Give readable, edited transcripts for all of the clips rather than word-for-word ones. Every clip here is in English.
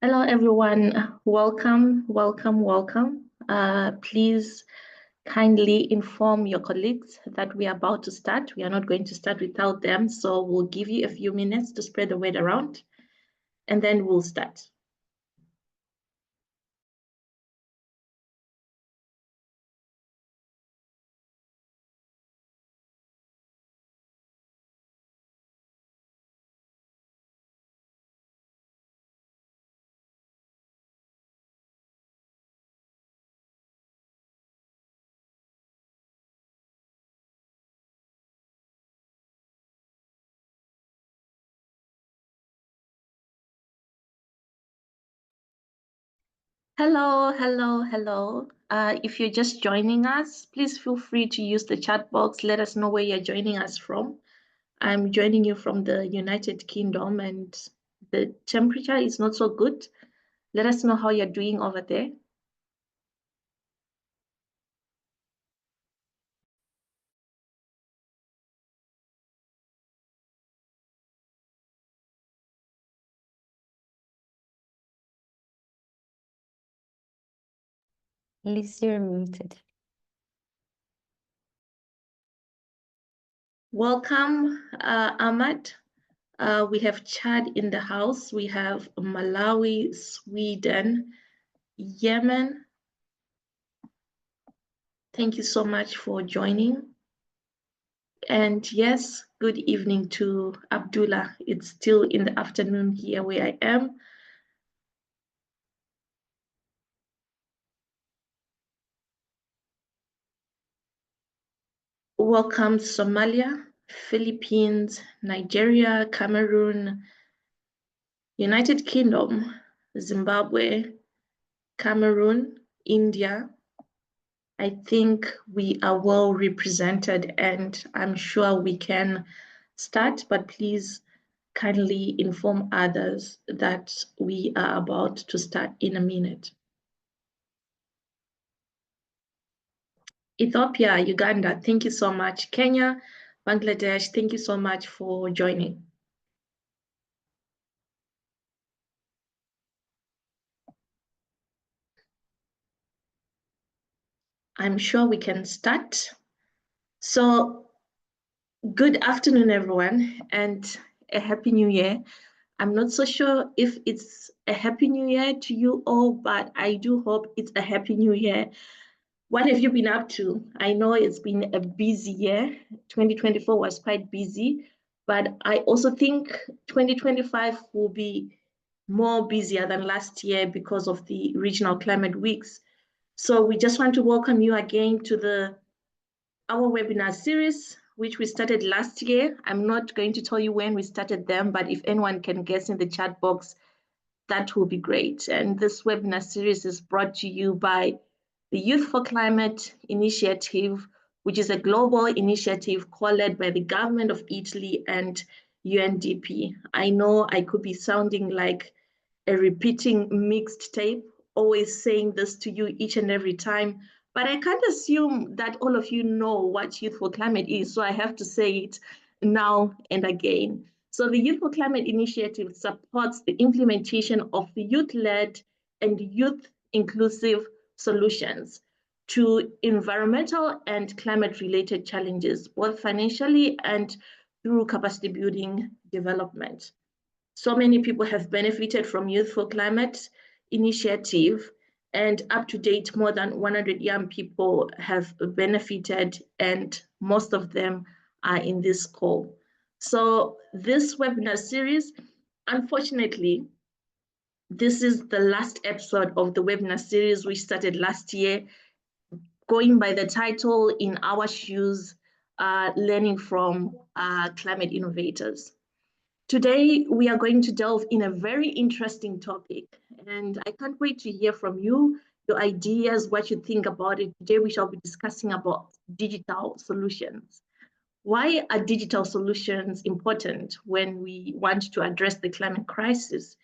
Hello, everyone. Welcome, welcome, welcome. Please kindly inform your colleagues that we are about to start. We are not going to start without them, so we'll give you a few minutes to spread the word around, and then we'll start. Hello, hello, hello. If you're just joining us, please feel free to use the chat box. Let us know where you're joining us from. I'm joining you from the United Kingdom, and the temperature is not so good. Let us know how you're doing over there. Liz, you're muted. Welcome, Ahmad. We have Chad in the house. We have Malawi, Sweden, Yemen. Thank you so much for joining. And yes, good evening to Abdullah. It's still in the afternoon here where I am. Welcome, Somalia, Philippines, Nigeria, Cameroon, United Kingdom, Zimbabwe, Cameroon, India. I think we are well represented, and I'm sure we can start, but please kindly inform others that we are about to start in a minute. Ethiopia, Uganda, thank you so much. Kenya, Bangladesh, thank you so much for joining. I'm sure we can start. So, good afternoon, everyone, and a happy new year. I'm not so sure if it's a happy new year to you all, but I do hope it's a happy new year. What have you been up to? I know it's been a busy year. 2024 was quite busy, but I also think 2025 will be more busier than last year because of the regional climate weeks. So we just want to welcome you again to our webinar series, which we started last year. I'm not going to tell you when we started them, but if anyone can guess in the chat box, that will be great. And this webinar series is brought to you by the Youth for Climate Initiative, which is a global initiative co-led by the government of Italy and UNDP. I know I could be sounding like a repeating mixed tape, always saying this to you each and every time, but I can't assume that all of you know what Youth for Climate is, so I have to say it now and again. So the Youth for Climate Initiative supports the implementation of the youth-led and youth-inclusive solutions to environmental and climate-related challenges, both financially and through capacity building development. So many people have benefited from Youth for Climate initiative, and up to date, more than 100 young people have benefited, and most of them are in this call. So this webinar series, unfortunately, this is the last episode of the webinar series we started last year, going by the title In Our Shoes, Learning from Climate Innovators. Today, we are going to delve in a very interesting topic, and I can't wait to hear from you, your ideas, what you think about it. Today, we shall be discussing about digital solutions. Why are digital solutions important when we want to address the climate crisis?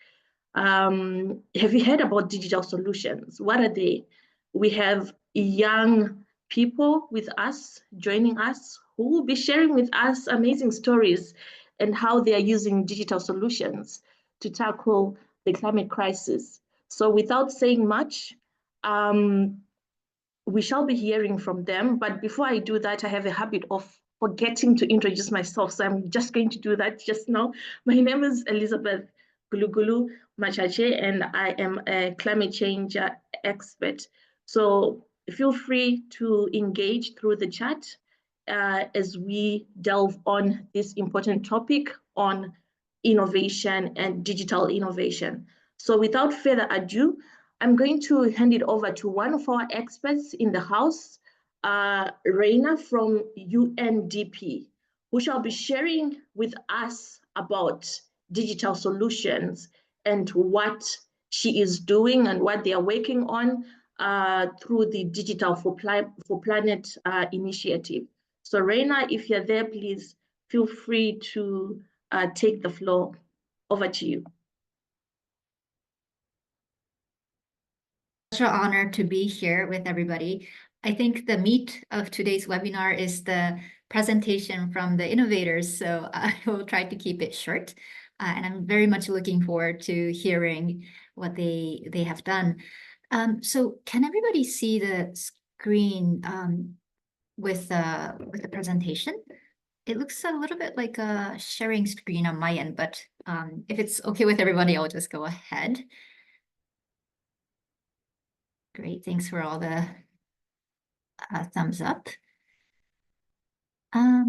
Have you heard about digital solutions? What are they? We have young people with us, joining us, who will be sharing with us amazing stories and how they are using digital solutions to tackle the climate crisis. So without saying much, we shall be hearing from them. But before I do that, I have a habit of forgetting to introduce myself. So I'm just going to do that just now. My name is Elizabeth Gulugulu Machache, and I am a climate change expert. So feel free to engage through the chat as we delve on this important topic on innovation and digital innovation. So without further ado, I'm going to hand it over to one of our experts in the house, Reina from UNDP, who shall be sharing with us about digital solutions and what she is doing and what they are working on through the Digital for Planet initiative. So Reina, if you're there, please feel free to take the floor. Over to you. Such an honor to be here with everybody. I think the meat of today's webinar is the presentation from the innovators, so I will try to keep it short. And I'm very much looking forward to hearing what they have done. So can everybody see the screen with the presentation? It looks a little bit like a sharing screen on my end, but if it's okay with everybody, I'll just go ahead. Great, thanks for all the thumbs up.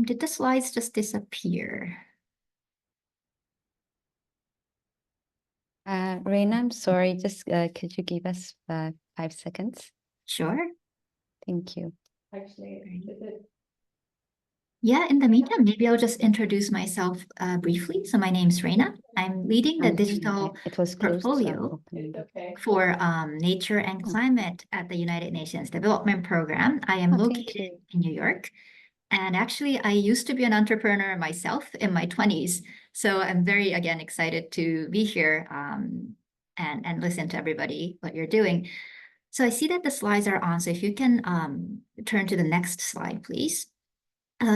Did the slides just disappear? Reina, I'm sorry, just could you give us 5 seconds? Sure. Thank you. Actually, yeah, in the meantime, maybe I'll just introduce myself briefly. So my name's Reina. I'm leading the digital portfolio for nature and climate at the United Nations Development Program. I am located in New York. And actually, I used to be an entrepreneur myself in my 20s. So I'm very, again, excited to be here and listen to everybody, what you're doing. So I see that the slides are on. So if you can turn to the next slide, please.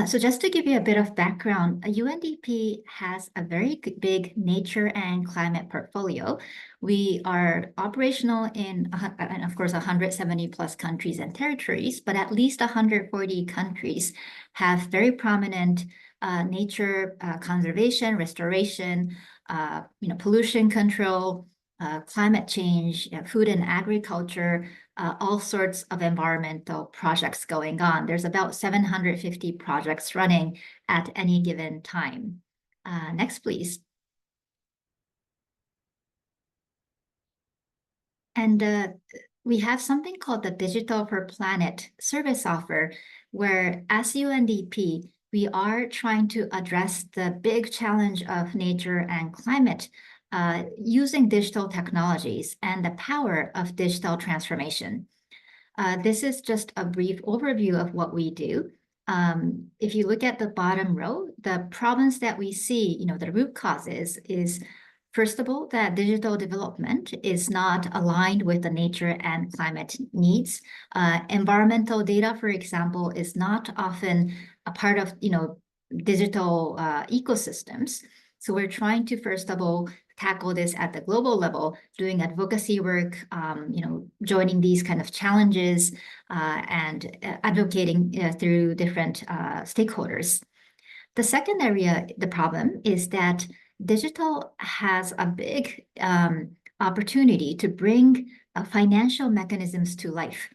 So just to give you a bit of background, UNDP has a very big nature and climate portfolio. We are operational in, and of course, 170 plus countries and territories, but at least 140 countries have very prominent nature conservation, restoration, pollution control, climate change, food and agriculture, all sorts of environmental projects going on. There's about 750 projects running at any given time. Next, please. And we have something called the Digital for Planet service offer, where as UNDP, we are trying to address the big challenge of nature and climate using digital technologies and the power of digital transformation. This is just a brief overview of what we do. If you look at the bottom row, the problems that we see, the root causes is, first of all, that digital development is not aligned with the nature and climate needs. Environmental data, for example, is not often a part of, digital ecosystems. So we're trying to, first of all, tackle this at the global level, doing advocacy work, joining these kind of challenges and advocating through different stakeholders. The second area, the problem is that digital has a big opportunity to bring financial mechanisms to life.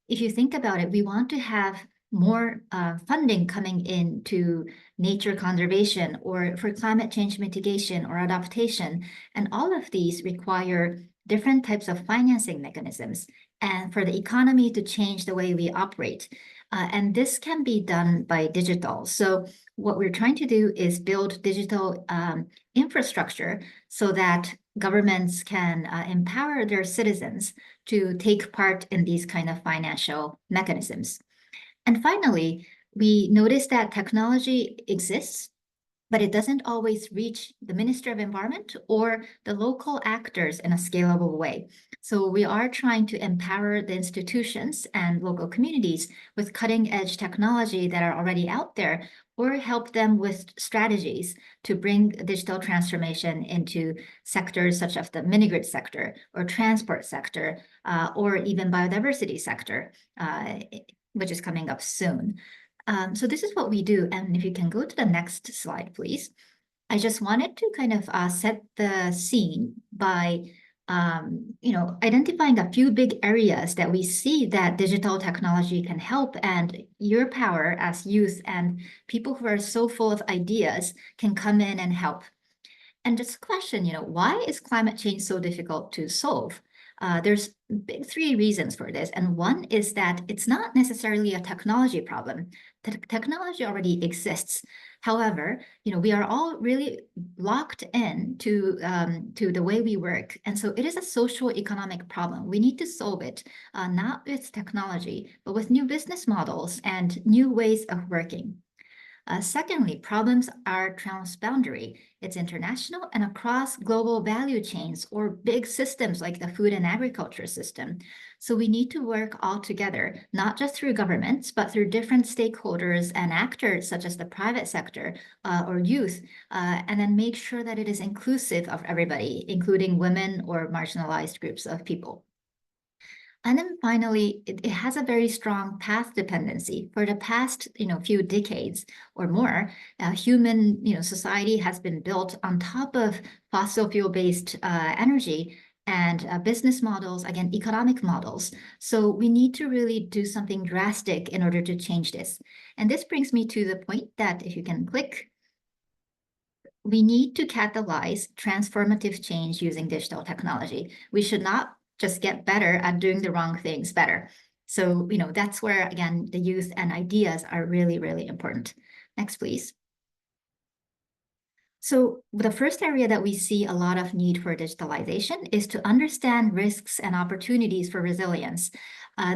If you think about it, we want to have more funding coming into nature conservation or for climate change mitigation or adaptation. And all of these require different types of financing mechanisms and for the economy to change the way we operate. And this can be done by digital. So what we're trying to do is build digital infrastructure so that governments can empower their citizens to take part in these kind of financial mechanisms. And finally, we notice that technology exists, but it doesn't always reach the Minister of Environment or the local actors in a scalable way. So we are trying to empower the institutions and local communities with cutting edge technology that are already out there, or help them with strategies to bring digital transformation into sectors such as the mini-grid sector or transport sector, or even biodiversity sector, which is coming up soon. So this is what we do. And if you can go to the next slide, please. I just wanted to kind of set the scene by identifying a few big areas that we see that digital technology can help, and your power as youth and people who are so full of ideas can come in and help. And just question, why is climate change so difficult to solve? There's big three reasons for this. And one is that it's not necessarily a technology problem. The technology already exists. However, we are all really locked in to the way we work. And so it is a social economic problem. We need to solve it, not with technology, but with new business models and new ways of working. Secondly, problems are transboundary. It's international and across global value chains or big systems like the food and agriculture system. So we need to work all together, not just through governments, but through different stakeholders and actors such as the private sector or youth, and then make sure that it is inclusive of everybody, including women or marginalized groups of people. And then finally, it has a very strong path dependency. For the past, few decades or more, human, society has been built on top of fossil fuel-based energy and business models, again, economic models. So we need to really do something drastic in order to change this. And this brings me to the point that if you can click, we need to catalyze transformative change using digital technology. We should not just get better at doing the wrong things better. So, that's where, again, the youth and ideas are really, really important. Next, please. So the first area that we see a lot of need for digitalization is to understand risks and opportunities for resilience.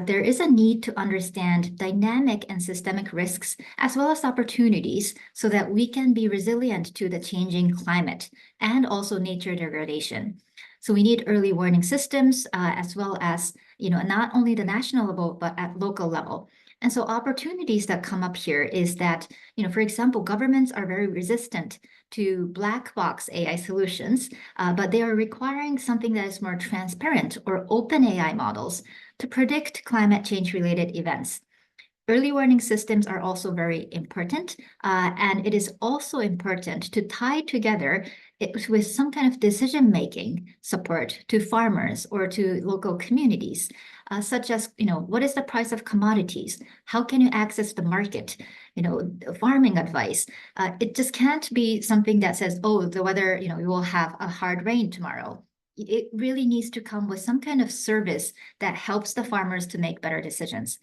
There is a need to understand dynamic and systemic risks as well as opportunities so that we can be resilient to the changing climate and also nature degradation. So we need early warning systems as well as, not only the national level, but at local level. And so opportunities that come up here is that, for example, governments are very resistant to black box AI solutions, but they are requiring something that is more transparent or open AI models to predict climate change related events. Early warning systems are also very important, and it is also important to tie together it with some kind of decision-making support to farmers or to local communities, such as, what is the price of commodities? How can you access the market? Farming advice. It just can't be something that says, oh, the weather, we will have a hard rain tomorrow. It really needs to come with some kind of service that helps the farmers to make better decisions.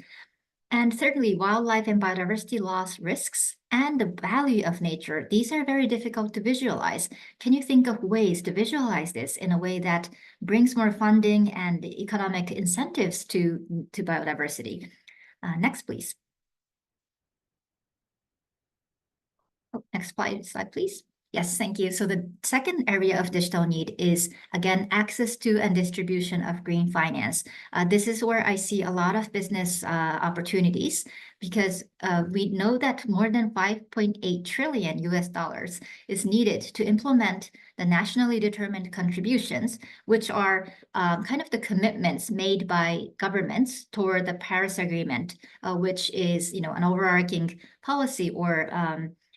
And thirdly, wildlife and biodiversity loss risks and the value of nature. These are very difficult to visualize. Can you think of ways to visualize this in a way that brings more funding and economic incentives to biodiversity? Next, please. Oh, next slide, please. Yes, thank you. So the second area of digital need is, again, access to and distribution of green finance. This is where I see a lot of business opportunities because we know that more than 5.8 trillion US dollars is needed to implement the nationally determined contributions, which are kind of the commitments made by governments toward the Paris Agreement, which is, an overarching policy or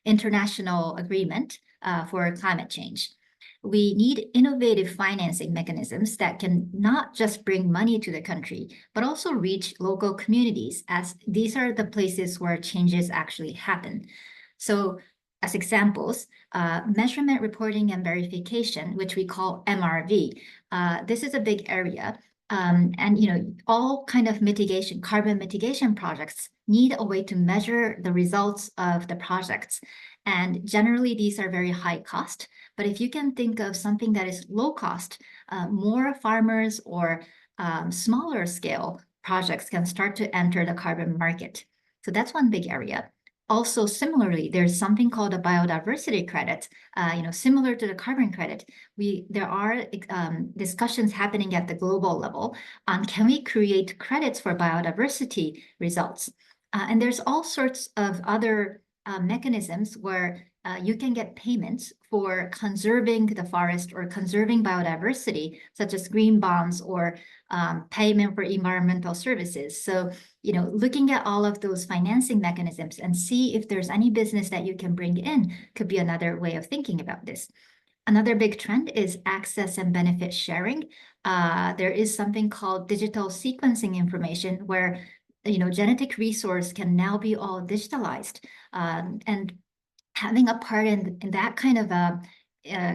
international agreement for climate change. We need innovative financing mechanisms that can not just bring money to the country, but also reach local communities, as these are the places where changes actually happen. So as examples, measurement, reporting, and verification, which we call MRV. This is a big area. And all kind of carbon mitigation projects need a way to measure the results of the projects. And generally, these are very high cost. But if you can think of something that is low cost, more farmers or smaller scale projects can start to enter the carbon market. So that's one big area. Also, similarly, there's something called a biodiversity credit, similar to the carbon credit. There are discussions happening at the global level on can we create credits for biodiversity results? And there's all sorts of other mechanisms where you can get payments for conserving the forest or conserving biodiversity, such as green bonds or payment for environmental services. So, looking at all of those financing mechanisms and see if there's any business that you can bring in could be another way of thinking about this. Another big trend is access and benefit sharing. There is something called digital sequencing information where genetic resource can now be all digitalized, and having a part in that kind of a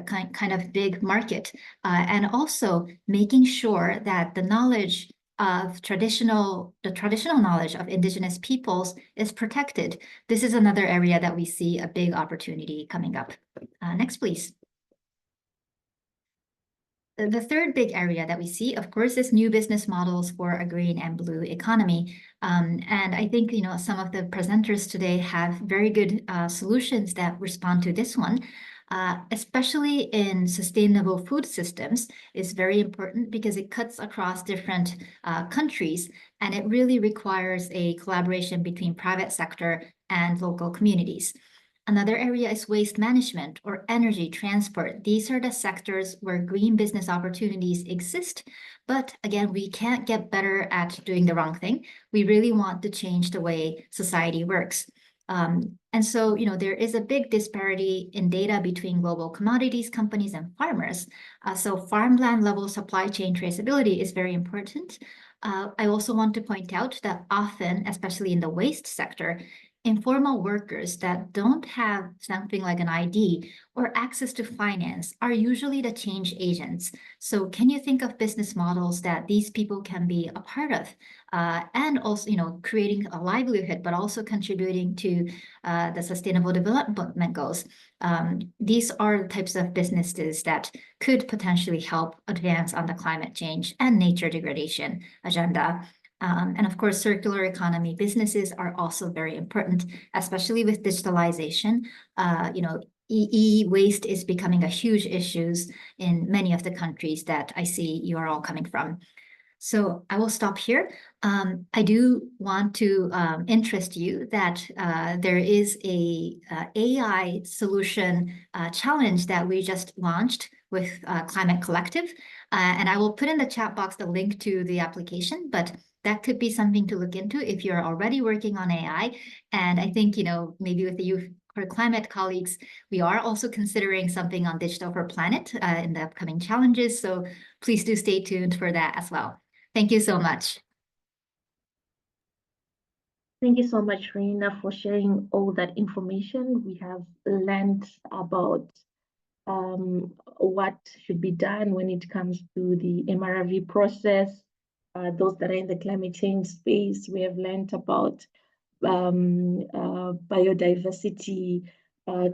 kind of big market, and also making sure that the knowledge of the traditional knowledge of indigenous peoples is protected. This is another area that we see a big opportunity coming up. Next, please. The third big area that we see, of course, is new business models for a green and blue economy. And I think, some of the presenters today have very good solutions that respond to this one. Especially in sustainable food systems is very important because it cuts across different countries, and it really requires a collaboration between private sector and local communities. Another area is waste management or energy transport. These are the sectors where green business opportunities exist. But again, we can't get better at doing the wrong thing. We really want to change the way society works. And so, there is a big disparity in data between global commodities companies and farmers. So farmland level supply chain traceability is very important. I also want to point out that often, especially in the waste sector, informal workers that don't have something like an ID or access to finance are usually the change agents. So can you think of business models that these people can be a part of, and also, creating a livelihood, but also contributing to the Sustainable Development Goals? These are the types of businesses that could potentially help advance on the climate change and nature degradation agenda. And of course, circular economy businesses are also very important, especially with digitalization. E-waste is becoming a huge issue in many of the countries that I see you are all coming from. So I will stop here. I do want to interest you that there is a AI solution challenge that we just launched with Climate Collective. And I will put in the chat box the link to the application, but that could be something to look into if you're already working on AI. And I think, maybe with the Youth for Climate colleagues, we are also considering something on Digital for Planet in the upcoming challenges. So please do stay tuned for that as well. Thank you so much. Thank you so much, Reina, for sharing all that information. We have learned about what should be done when it comes to the MRV process. Those that are in the climate change space, we have learned about biodiversity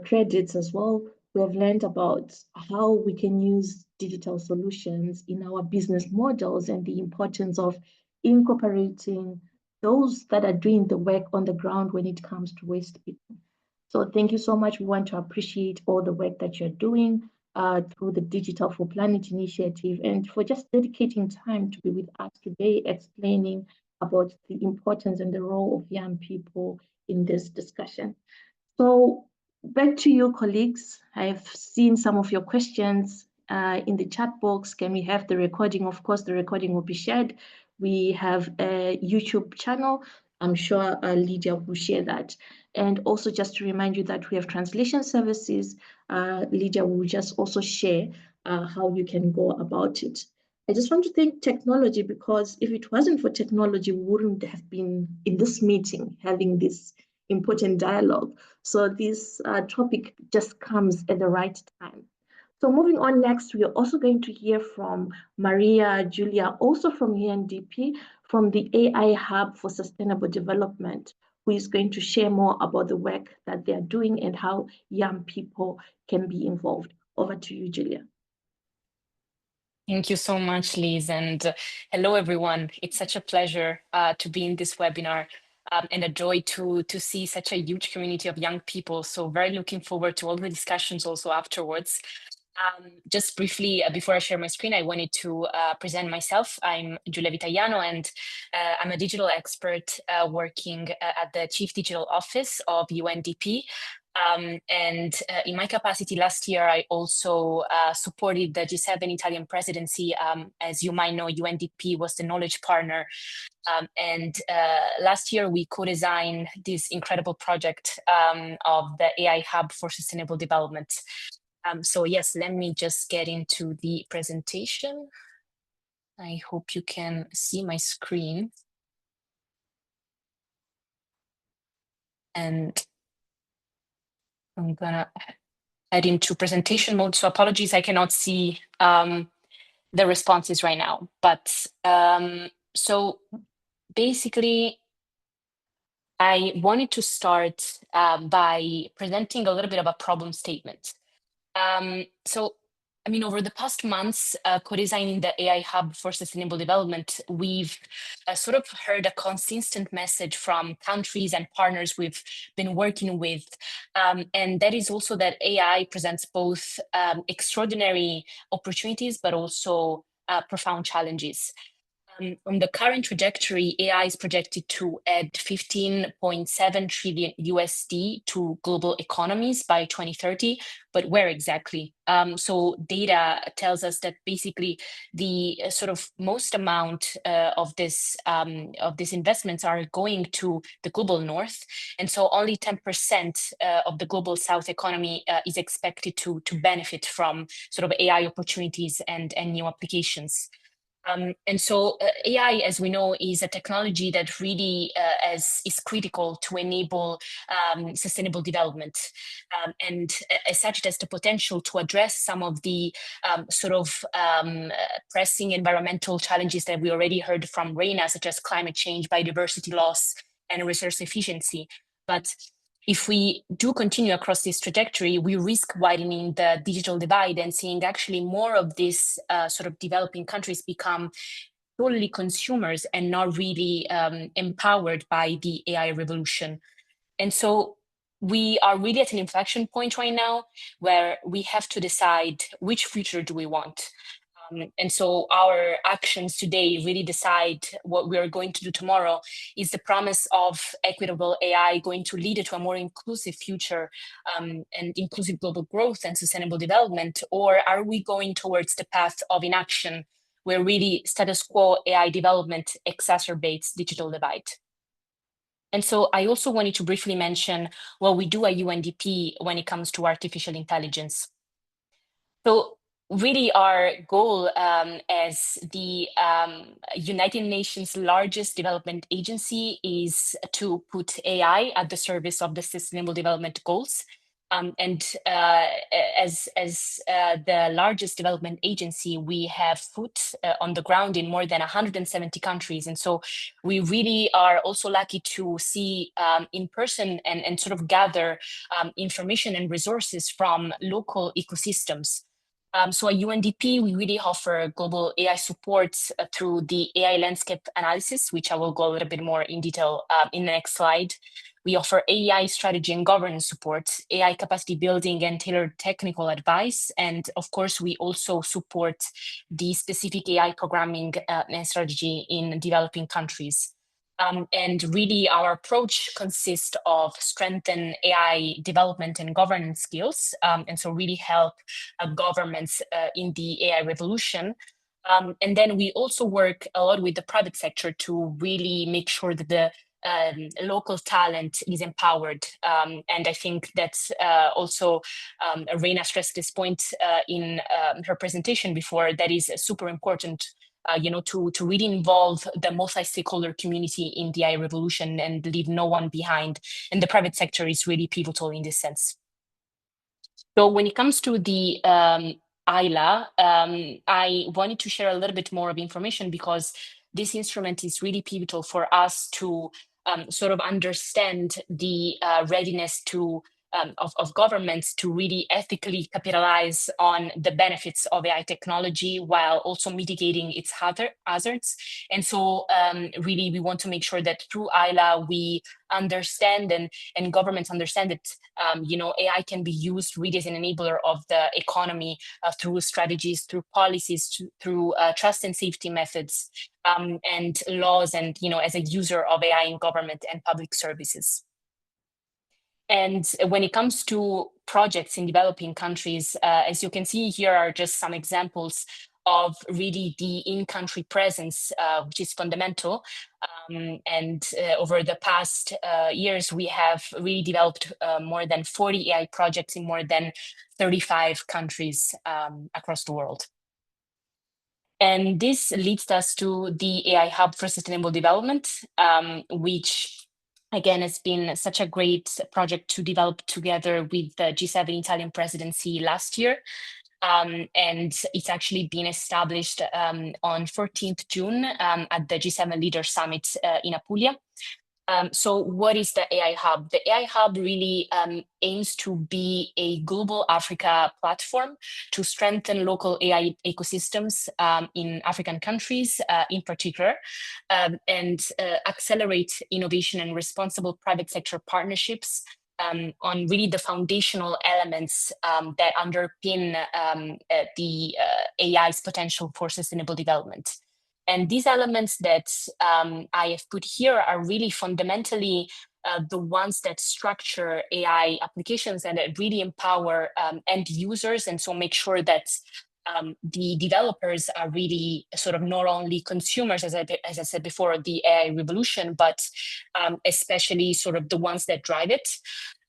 credits as well. We have learned about how we can use digital solutions in our business models and the importance of incorporating those that are doing the work on the ground when it comes to waste picking. So thank you so much. We want to appreciate all the work that you're doing through the Digital for Planet initiative, and for just dedicating time to be with us today, explaining about the importance and the role of young people in this discussion. So back to you, colleagues. I've seen some of your questions in the chat box. Can we have the recording? Of course, the recording will be shared. We have a YouTube channel. I'm sure Lydia will share that. And also just to remind you that we have translation services. Lydia will just also share how you can go about it. I just want to thank technology, because if it wasn't for technology, we wouldn't have been in this meeting having this important dialogue. So this topic just comes at the right time. So moving on next, we are also going to hear from Maria Julia, also from UNDP, from the AI Hub for Sustainable Development, who is going to share more about the work that they are doing and how young people can be involved. Over to you, Julia. Thank you so much, Liz, and hello, everyone. It's such a pleasure to be in this webinar and a joy to see such a huge community of young people. So very looking forward to all the discussions also afterwards. Just briefly, before I share my screen, I wanted to present myself. I'm Giulia Vitaiano, and I'm a digital expert working at the Chief Digital Office of UNDP. And in my capacity last year, I also supported the G7 Italian presidency. As you might know, UNDP was the knowledge partner. And last year, we co-designed this incredible project of the AI Hub for Sustainable Development. So yes, let me just get into the presentation. I hope you can see my screen. And I'm gonna head into presentation mode. So apologies, I cannot see the responses right now. But so basically, I wanted to start by presenting a little bit of a problem statement. So, I mean, over the past months, co-designing the AI Hub for Sustainable Development, we've sort of heard a consistent message from countries and partners we've been working with. And that is also that AI presents both extraordinary opportunities, but also profound challenges. On the current trajectory, AI is projected to add 15.7 trillion USD to global economies by 2030. But where exactly? So data tells us that basically the sort of most amount of this investments are going to the global north, and so only 10% of the global south economy is expected to benefit from sort of AI opportunities and new applications. And so AI, as we know, is a technology that really is critical to enable sustainable development. And as such, it has the potential to address some of the pressing environmental challenges that we already heard from Reina, such as climate change, biodiversity loss, and resource efficiency. But if we do continue across this trajectory, we risk widening the digital divide and seeing actually more of these sort of developing countries become totally consumers and not really empowered by the AI revolution. And so we are really at an inflection point right now where we have to decide which future do we want. And so our actions today really decide what we are going to do tomorrow. Is the promise of equitable AI going to lead to a more inclusive future and inclusive global growth and sustainable development? Or are we going towards the path of inaction where really status quo AI development exacerbates digital divide? And so I also wanted to briefly mention what we do at UNDP when it comes to artificial intelligence. So really our goal as the United Nations largest development agency is to put AI at the service of the Sustainable Development Goals. And as the largest development agency, we have foot on the ground in more than 170 countries. And so we really are also lucky to see in person and sort of gather information and resources from local ecosystems. So at UNDP, we really offer global AI support through the AI landscape analysis, which I will go a little bit more in detail in the next slide. We offer AI strategy and governance support, AI capacity building and tailored technical advice. And of course, we also support the specific AI programming and strategy in developing countries. And really our approach consists of strengthen AI development and governance skills. And so really help governments in the AI revolution. And then we also work a lot with the private sector to really make sure that the local talent is empowered. And I think that's also Reina stressed this point in her presentation before, that is super important to really involve the multi-stakeholder community in the AI revolution and leave no one behind. And the private sector is really pivotal in this sense. So when it comes to the ILA, I wanted to share a little bit more of information because this instrument is really pivotal for us to sort of understand the readiness to of governments to really ethically capitalize on the benefits of AI technology while also mitigating its hazards. And so really we want to make sure that through ILA we understand and governments understand that AI can be used really as an enabler of the economy through strategies, through policies, through trust and safety methods, and laws, and as a user of AI in government and public services. And when it comes to projects in developing countries, as you can see here are just some examples of really the in-country presence, which is fundamental. And over the past years, we have really developed more than 40 AI projects in more than 35 countries across the world. And this leads us to the AI Hub for Sustainable Development, which again has been such a great project to develop together with the G7 Italian presidency last year. And it's actually been established on 14th June at the G7 Leaders Summit in Apulia. So what is the AI Hub? The AI Hub really aims to be a global Africa platform to strengthen local AI ecosystems in African countries in particular, and accelerate innovation and responsible private sector partnerships on really the foundational elements that underpin the AI's potential for sustainable development. And these elements that I have put here are really fundamentally the ones that structure AI applications and that really empower end users, and so make sure that the developers are really sort of not only consumers, as I said before, of the AI revolution, but especially sort of the ones that drive it.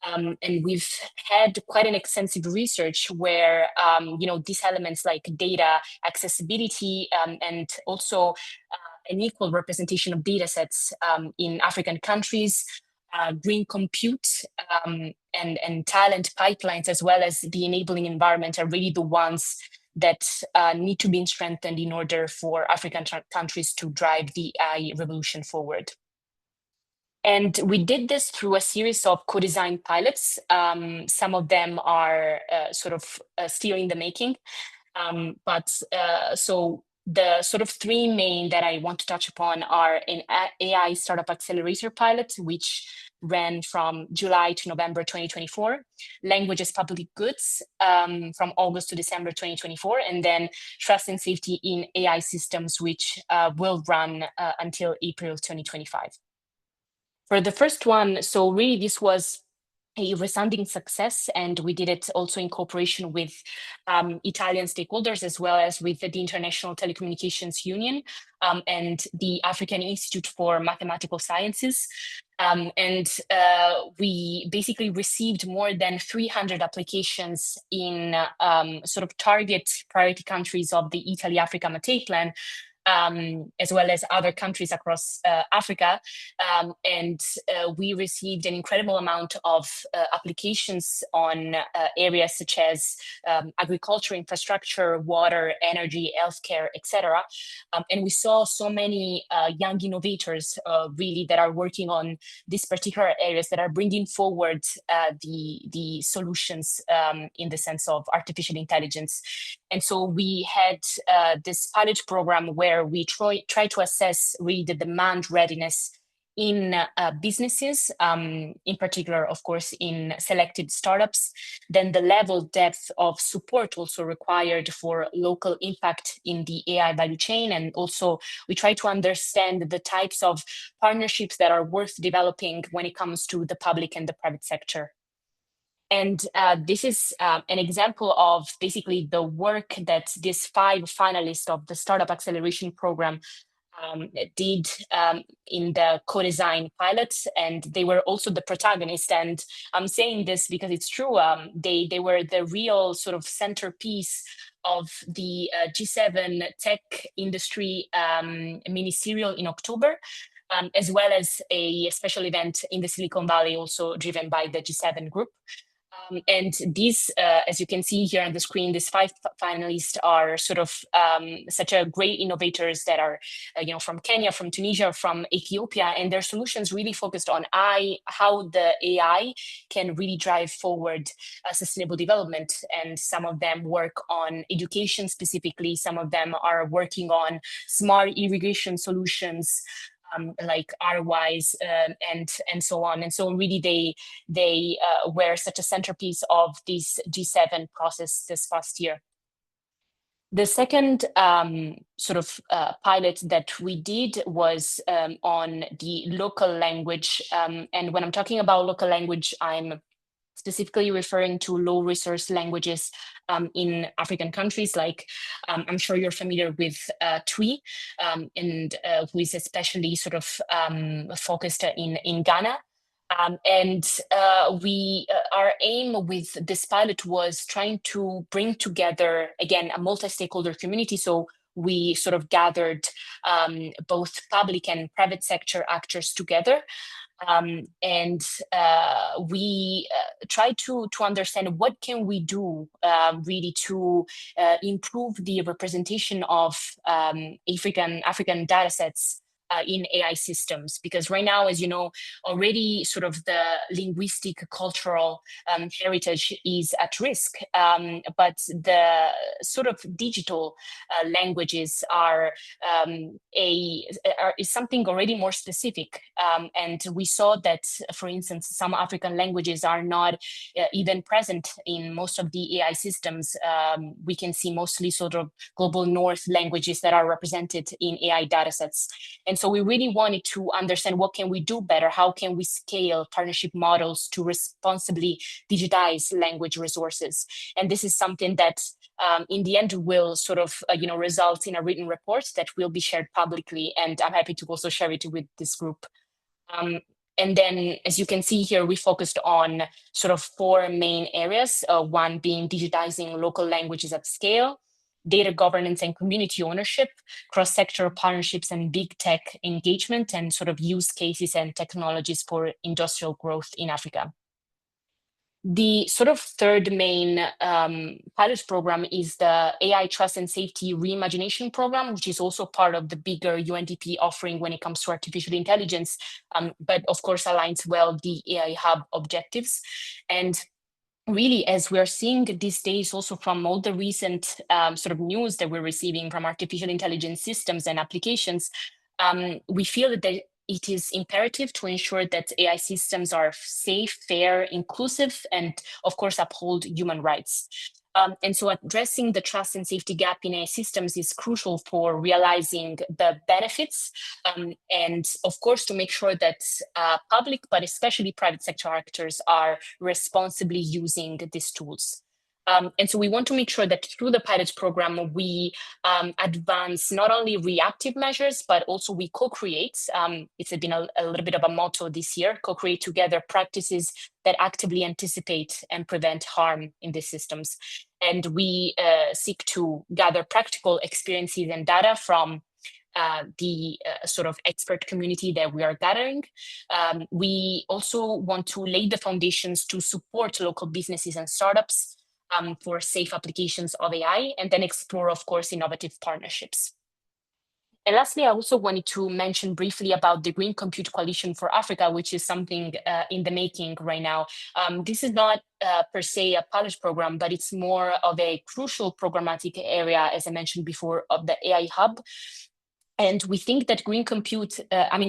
And we've had quite an extensive research where, these elements like data, accessibility, and also an equal representation of data sets in African countries, green compute, and talent pipelines, as well as the enabling environment, are really the ones that need to be strengthened in order for African countries to drive the AI revolution forward. And we did this through a series of co-design pilots. Some of them are still in the making. So the sort of three main that I want to touch upon are an AI startup accelerator pilot, which ran from July to November 2024, language as public goods from August to December 2024, and then trust and safety in AI systems, which will run until April 2025. For the first one, so really this was a resounding success, and we did it also in cooperation with Italian stakeholders, as well as with the International Telecommunications Union and the African Institute for Mathematical Sciences. We basically received more than 300 applications in sort of target priority countries of the Italy-Africa Mate Plan, as well as other countries across Africa. We received an incredible amount of applications on areas such as agriculture, infrastructure, water, energy, healthcare, etc. And we saw so many young innovators really that are working on these particular areas that are bringing forward the solutions in the sense of artificial intelligence. And so we had this pilot program where we try to assess really the demand readiness in businesses, in particular, of course, in selected startups, then the level depth of support also required for local impact in the AI value chain. And also we try to understand the types of partnerships that are worth developing when it comes to the public and the private sector. And this is an example of basically the work that these 5 finalists of the Startup Acceleration Program did in the co-design pilots, and they were also the protagonists. And I'm saying this because it's true. They were the real sort of centerpiece of the G7 tech industry ministerial in October, as well as a special event in the Silicon Valley, also driven by the G7 group. And these, as you can see here on the screen, these 5 finalists are sort of such a great innovators that are, from Kenya, from Tunisia, from Ethiopia, and their solutions really focused on how the AI can really drive forward sustainable development. And some of them work on education specifically. Some of them are working on smart irrigation solutions, like RWise and so on. And so really they were such a centerpiece of this G7 process this past year. The second pilot that we did was on the local language. And when I'm talking about local language, I'm specifically referring to low resource languages in African countries, like I'm sure you're familiar with Twi, and who is especially sort of focused in Ghana. Our aim with this pilot was trying to bring together, again, a multi-stakeholder community. So we sort of gathered both public and private sector actors together. We try to understand what can we do really to improve the representation of African data sets in AI systems, because right now, as you know, already sort of the linguistic cultural heritage is at risk, but the sort of digital languages is something already more specific, and we saw that, for instance, some African languages are not even present in most of the AI systems. We can see mostly sort of global north languages that are represented in AI datasets. And so we really wanted to understand what can we do better, how can we scale partnership models to responsibly digitize language resources. And this is something that in the end will sort of result in a written report that will be shared publicly, and I'm happy to also share it with this group. And then, as you can see here, we focused on sort of 4 main areas, one being digitizing local languages at scale, data governance and community ownership, cross-sector partnerships and big tech engagement, and sort of use cases and technologies for industrial growth in Africa. The sort of third main pilot program is the AI Trust and Safety Reimagination Program, which is also part of the bigger UNDP offering when it comes to artificial intelligence, but of course aligns well the AI Hub objectives. And really, as we're seeing these days also from all the recent sort of news that we're receiving from artificial intelligence systems and applications, we feel that it is imperative to ensure that AI systems are safe, fair, inclusive, and of course uphold human rights. And so addressing the trust and safety gap in AI systems is crucial for realizing the benefits, and of course to make sure that public, but especially private sector actors are responsibly using these tools. And so we want to make sure that through the pilot program, we advance not only reactive measures, but also we co-create. It's been a little bit of a motto this year, co-create together practices that actively anticipate and prevent harm in these systems. And we seek to gather practical experiences and data from the sort of expert community that we are gathering. We also want to lay the foundations to support local businesses and startups for safe applications of AI, and then explore, of course, innovative partnerships. And lastly, I also wanted to mention briefly about the Green Compute Coalition for Africa, which is something in the making right now. This is not per se a pilot program, but it's more of a crucial programmatic area, as I mentioned before, of the AI Hub. And we think that green compute,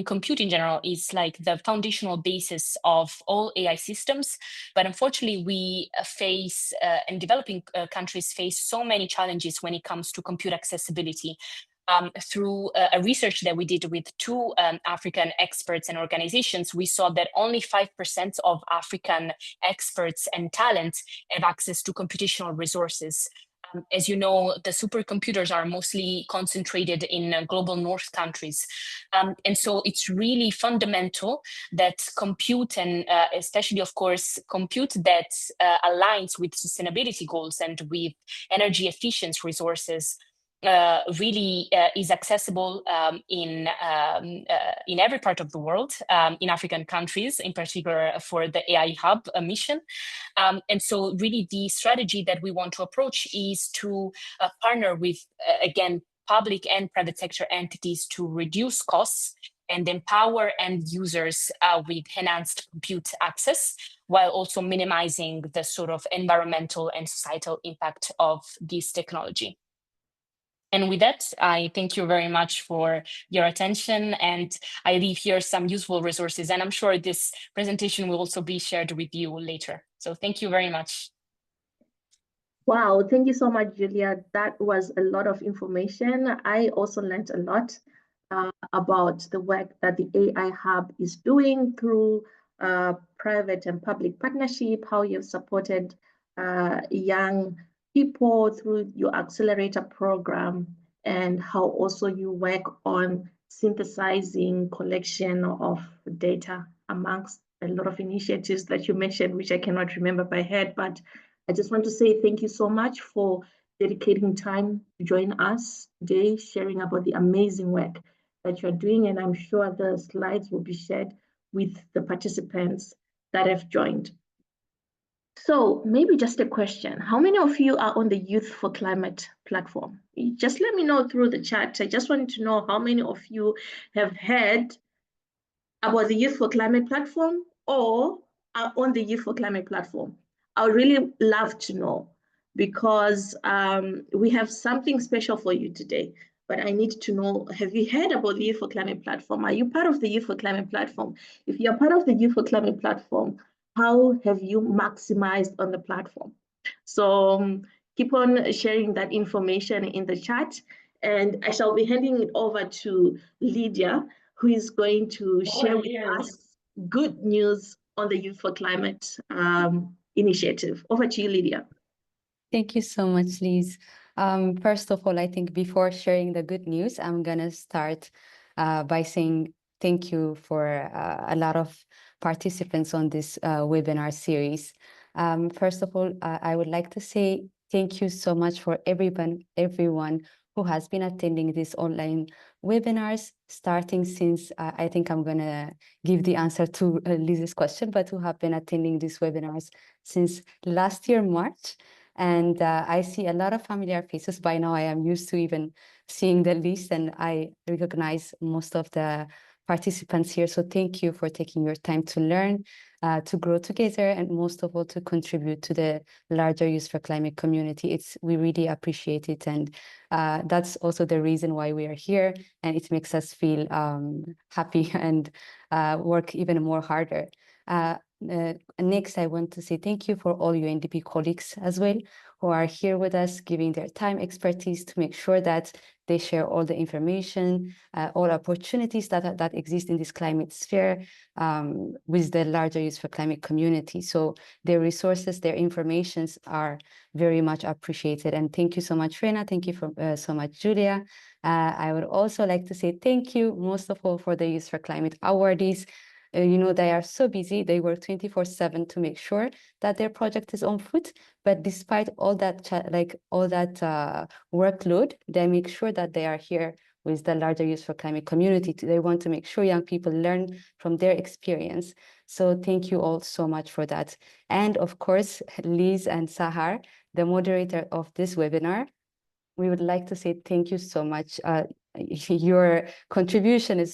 compute in general, is like the foundational basis of all AI systems. But unfortunately, we face, and developing countries face so many challenges when it comes to compute accessibility. Through a research that we did with 2 African experts and organizations, we saw that only 5% of African experts and talent have access to computational resources. As you know, the supercomputers are mostly concentrated in global north countries. And so it's really fundamental that compute, and especially, of course, compute that aligns with sustainability goals and with energy efficient resources, really is accessible in every part of the world, in African countries, in particular for the AI Hub mission. And so really the strategy that we want to approach is to partner with, again, public and private sector entities to reduce costs and empower end users with enhanced compute access, while also minimizing the sort of environmental and societal impact of this technology. And with that, I thank you very much for your attention, and I leave here some useful resources, and I'm sure this presentation will also be shared with you later. So thank you very much. Wow, thank you so much, Julia. That was a lot of information. I also learned a lot about the work that the AI Hub is doing through private and public partnership, how you've supported young people through your accelerator program, and how also you work on synthesizing collection of data amongst a lot of initiatives that you mentioned, which I cannot remember by head, but I just want to say thank you so much for dedicating time to join us today, sharing about the amazing work that you're doing, and I'm sure the slides will be shared with the participants that have joined. So maybe just a question. How many of you are on the Youth for Climate platform? Just let me know through the chat. I just wanted to know how many of you have heard about the Youth for Climate platform or are on the Youth for Climate platform. I would really love to know, because we have something special for you today. But I need to know, have you heard about the Youth for Climate platform? Are you part of the Youth for Climate platform? If you're part of the Youth for Climate platform, how have you maximized on the platform? So keep on sharing that information in the chat, and I shall be handing it over to Lydia, who is going to share with us good news on the Youth for Climate initiative. Over to you, Lydia. Thank you so much, Liz. First of all, I think before sharing the good news, I'm going to start by saying thank you for a lot of participants on this webinar series. First of all, I would like to say thank you so much for everyone who has been attending these online webinars, starting since, I think I'm going to give the answer to Liz's question, but who have been attending these webinars since last year, March. And I see a lot of familiar faces. By now, I am used to even seeing the list, and I recognize most of the participants here. So thank you for taking your time to learn, to grow together, and most of all, to contribute to the larger Youth for Climate community. We really appreciate it. And that's also the reason why we are here. And it makes us feel happy and work even more harder. Next, I want to say thank you for all UNDP colleagues as well, who are here with us, giving their time, expertise to make sure that they share all the information, all opportunities that exist in this climate sphere with the larger Youth for Climate community. So their resources, their informations are very much appreciated. And thank you so much, Rena. Thank you so much, Julia. I would also like to say thank you most of all for the Youth for Climate awardees. You know, they are so busy. They work 24/7 to make sure that their project is on foot. But despite all that, workload, they make sure that they are here with the larger Youth for Climate community. They want to make sure young people learn from their experience. So thank you all so much for that. And of course, Liz and Sahar, the moderator of this webinar, we would like to say thank you so much. Your contribution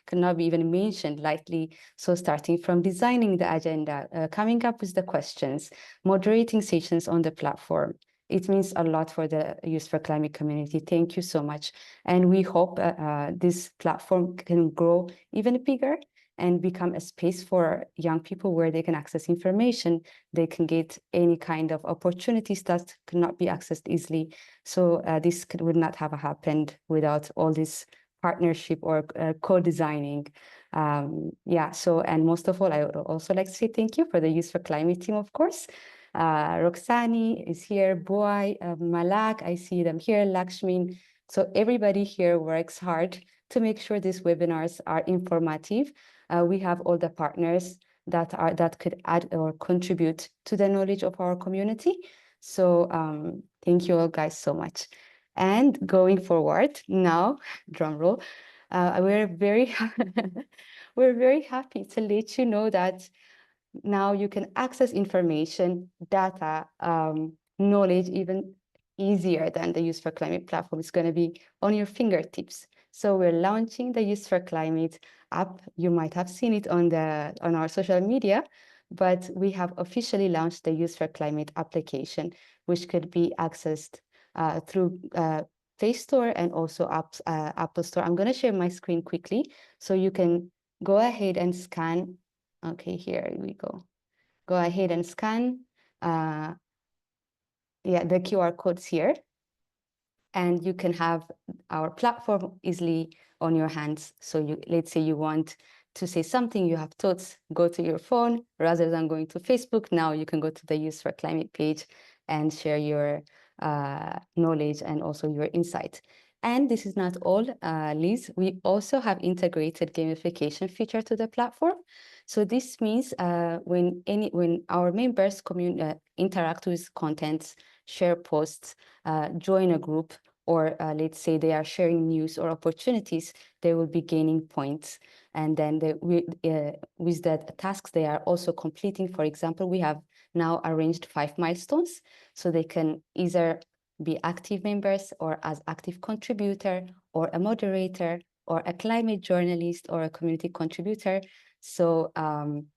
cannot be even mentioned lightly. So starting from designing the agenda, coming up with the questions, moderating sessions on the platform, it means a lot for the Youth for Climate community. Thank you so much. And we hope this platform can grow even bigger and become a space for young people where they can access information. They can get any kind of opportunities that cannot be accessed easily. So this would not have happened without all this partnership or co-designing. And most of all, I would also like to say thank you for the Youth for Climate team, of course. Roxani is here, Boy, Malak, I see them here, Lakshmin. So everybody here works hard to make sure these webinars are informative. We have all the partners that could add or contribute to the knowledge of our community. So thank you all guys so much. And going forward now, drum roll, we're very we're very happy to let you know that now you can access information, data, knowledge even easier than the Youth for Climate platform. It's going to be on your fingertips. So we're launching the Youth for Climate app. You might have seen it on our social media, but we have officially launched the Youth for Climate application, which could be accessed through Play Store and also Apple Store. I'm going to share my screen quickly so you can go ahead and scan. Okay, here we go. Go ahead and scan the QR codes here, and you can have our platform easily on your hands. So let's say you want to say something, you have thoughts, go to your phone rather than going to Facebook. Now you can go to the Youth for Climate page and share your knowledge and also your insight. And this is not all, Liz. We also have integrated gamification feature to the platform. So this means when our members interact with contents, share posts, join a group, or let's say they are sharing news or opportunities, they will be gaining points. And then with the tasks they are also completing, for example, we have now arranged 5 milestones, so they can either be active members or as active contributor or a moderator or a climate journalist or a community contributor. So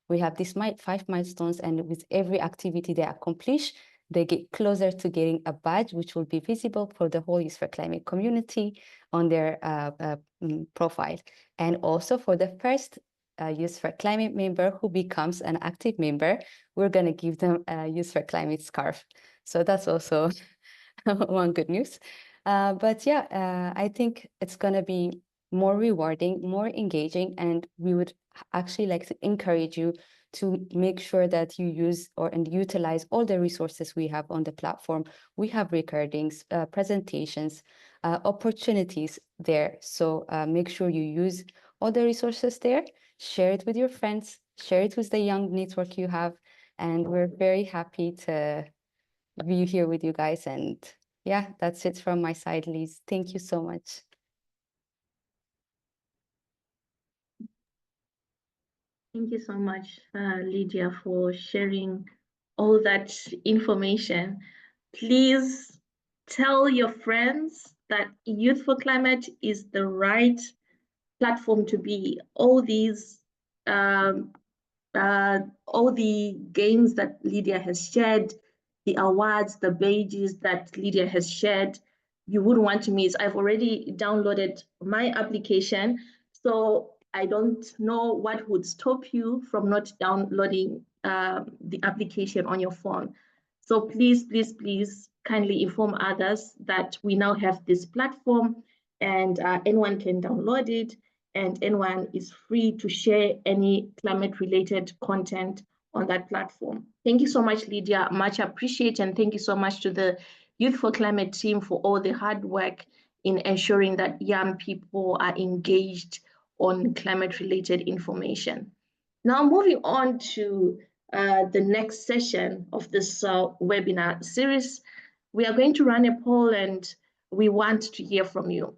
we have these 5 milestones, and with every activity they accomplish, they get closer to getting a badge, which will be visible for the whole Youth for Climate community on their profile. And also for the first Youth for Climate member who becomes an active member, we're going to give them a Youth for Climate scarf. So that's also one good news. But yeah, I think it's going to be more rewarding, more engaging, and we would actually like to encourage you to make sure that you use and utilize all the resources we have on the platform. We have recordings, presentations, opportunities there. So make sure you use all the resources there, share it with your friends, share it with the young network you have. And we're very happy to be here with you guys. And yeah, that's it from my side, Liz. Thank you so much. Thank you so much, Lydia, for sharing all that information. Please tell your friends that Youth for Climate is the right platform to be. All the games that Lydia has shared, the awards, the badges that Lydia has shared, you wouldn't want to miss. I've already downloaded my application, so I don't know what would stop you from not downloading the application on your phone. So please, please, please kindly inform others that we now have this platform, and anyone can download it, and anyone is free to share any climate-related content on that platform. Thank you so much, Lydia. Much appreciated, and thank you so much to the Youth for Climate team for all the hard work in ensuring that young people are engaged on climate-related information. Now, moving on to the next session of this webinar series, we are going to run a poll, and we want to hear from you.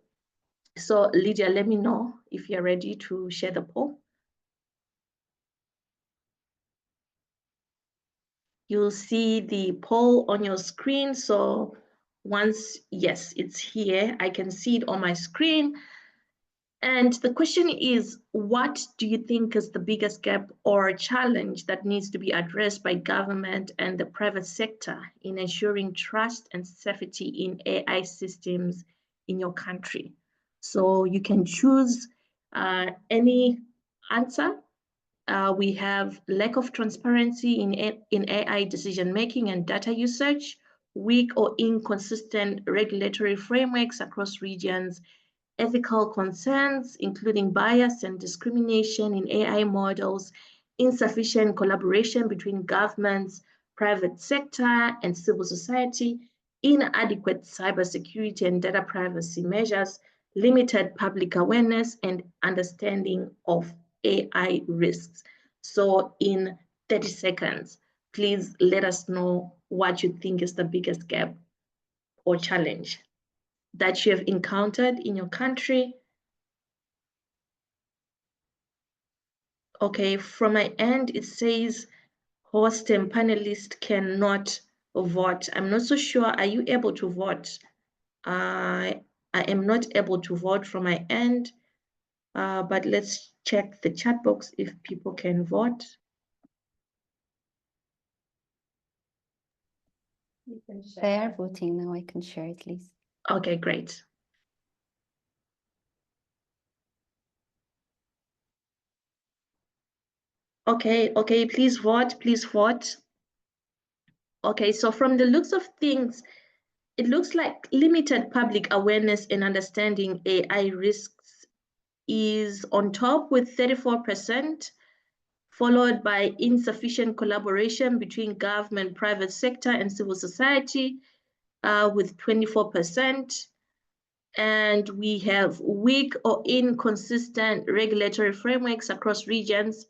So Lydia, let me know if you're ready to share the poll. You'll see the poll on your screen. So once, yes, it's here, I can see it on my screen. And the question is, what do you think is the biggest gap or challenge that needs to be addressed by government and the private sector in ensuring trust and safety in AI systems in your country? So you can choose any answer. We have lack of transparency in AI decision-making and data usage, weak or inconsistent regulatory frameworks across regions, ethical concerns, including bias and discrimination in AI models, insufficient collaboration between governments, private sector, and civil society, inadequate cybersecurity and data privacy measures, limited public awareness and understanding of AI risks. So in 30 seconds, please let us know what you think is the biggest gap or challenge. that you have encountered in your country. Okay, from my end, it says host and panelist cannot vote. I'm not so sure. Are you able to vote? I am not able to vote from my end, but let's check the chat box if people can vote. They are voting now. I can share it, please. Okay, great. Okay, please vote, please vote. Okay, so from the looks of things, it looks like limited public awareness and understanding AI risks is on top with 34%, followed by insufficient collaboration between government, private sector, and civil society with 24%. And we have weak or inconsistent regulatory frameworks across regions,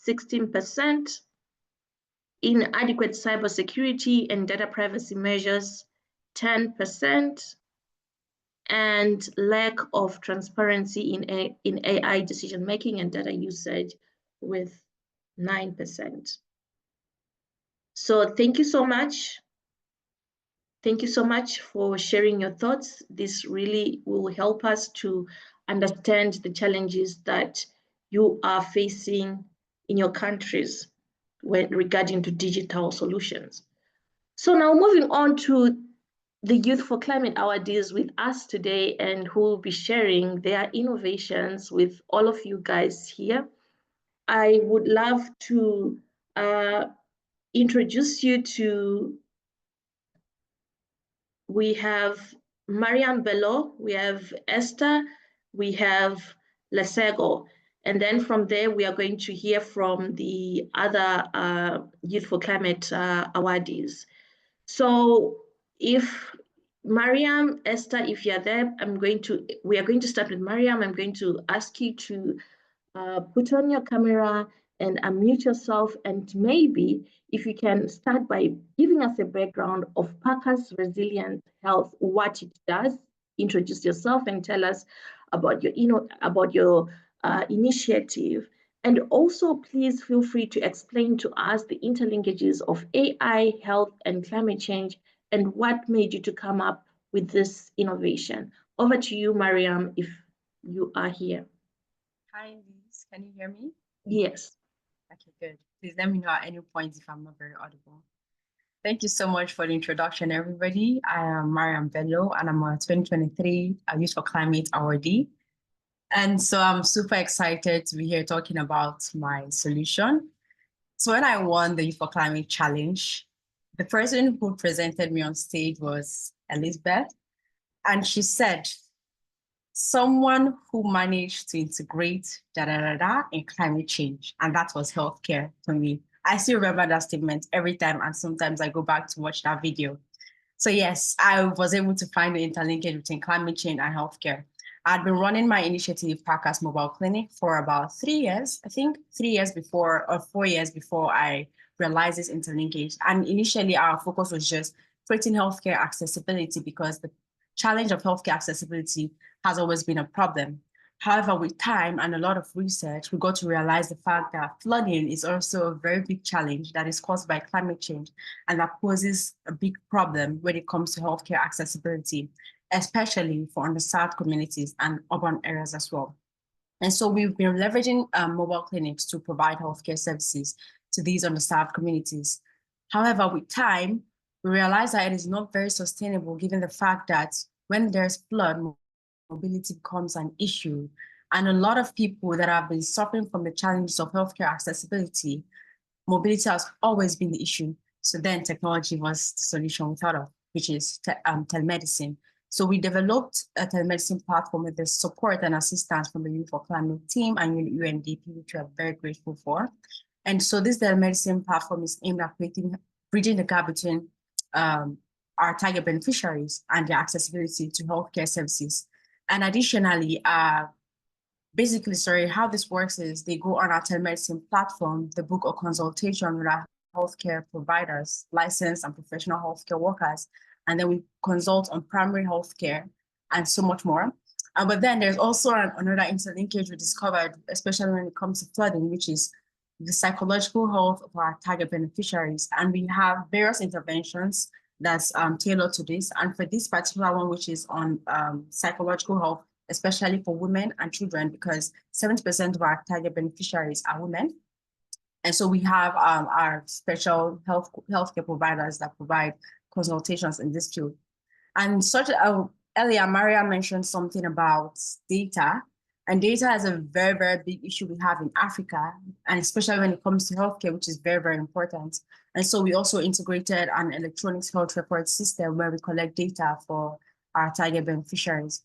16%. Inadequate cybersecurity and data privacy measures, 10%. And lack of transparency in AI decision-making and data usage with 9%. So thank you so much. Thank you so much for sharing your thoughts. This really will help us to understand the challenges that you are facing in your countries regarding to digital solutions. So now moving on to the Youth for Climate awardees with us today, and who will be sharing their innovations with all of you guys here. I would love to introduce you to, we have Mariam Bello, we have Esther, we have Lesego. And then from there, we are going to hear from the other Youth for Climate awardees. So if Mariam, Esther, if you're there, we are going to start with Mariam. I'm going to ask you to put on your camera and unmute yourself, and maybe if you can start by giving us a background of Parker's Resilient Health, what it does, introduce yourself and tell us about your initiative. And also, please feel free to explain to us the interlinkages of AI, health, and climate change, and what made you to come up with this innovation. Over to you, Mariam, if you are here. Hi, Liz. Can you hear me? Yes. Okay, good. Please let me know at any point if I'm not very audible. Thank you so much for the introduction, everybody. I am Mariam Bello, and I'm a 2023 Youth for Climate awardee. And so I'm super excited to be here talking about my solution. So when I won the Youth for Climate Challenge, the person who presented me on stage was Elizabeth. And she said, someone who managed to integrate in climate change. And that was healthcare for me. I still remember that statement every time. And sometimes I go back to watch that video. So yes, I was able to find the interlinkage between climate change and healthcare. I'd been running my initiative, Parker's Mobile Clinic, for about 3 years, I think 3 years before, or 4 years before I realized this interlinkage. And initially our focus was just creating healthcare accessibility, because the challenge of healthcare accessibility has always been a problem. However, with time and a lot of research, we got to realize the fact that flooding is also a very big challenge that is caused by climate change, and that poses a big problem when it comes to healthcare accessibility, especially for underserved communities and urban areas as well. And so we've been leveraging mobile clinics to provide healthcare services to these underserved communities. However, with time, we realize that it is not very sustainable, given the fact that when there's flood, mobility becomes an issue. And a lot of people that have been suffering from the challenges of healthcare accessibility, mobility has always been the issue. So then technology was the solution we thought of, which is telemedicine. So we developed a telemedicine platform with the support and assistance from the Youth for Climate team and UNDP, which we are very grateful for. And so this telemedicine platform is aimed at bridging the gap between our target beneficiaries and their accessibility to healthcare services. And additionally, how this works is they go on our telemedicine platform, they book a consultation with our healthcare providers, licensed and professional healthcare workers, and then we consult on primary healthcare and so much more. But then there's also another interlinkage we discovered, especially when it comes to flooding, which is the psychological health of our target beneficiaries. And we have various interventions that's tailored to this. And for this particular one, which is on psychological health, especially for women and children, because 70% of our target beneficiaries are women. And so we have our special healthcare providers that provide consultations in this field. And earlier, Maria mentioned something about data. And data is a very, very big issue we have in Africa, and especially when it comes to healthcare, which is very, very important. And so we also integrated an electronic health record system where we collect data for our target beneficiaries.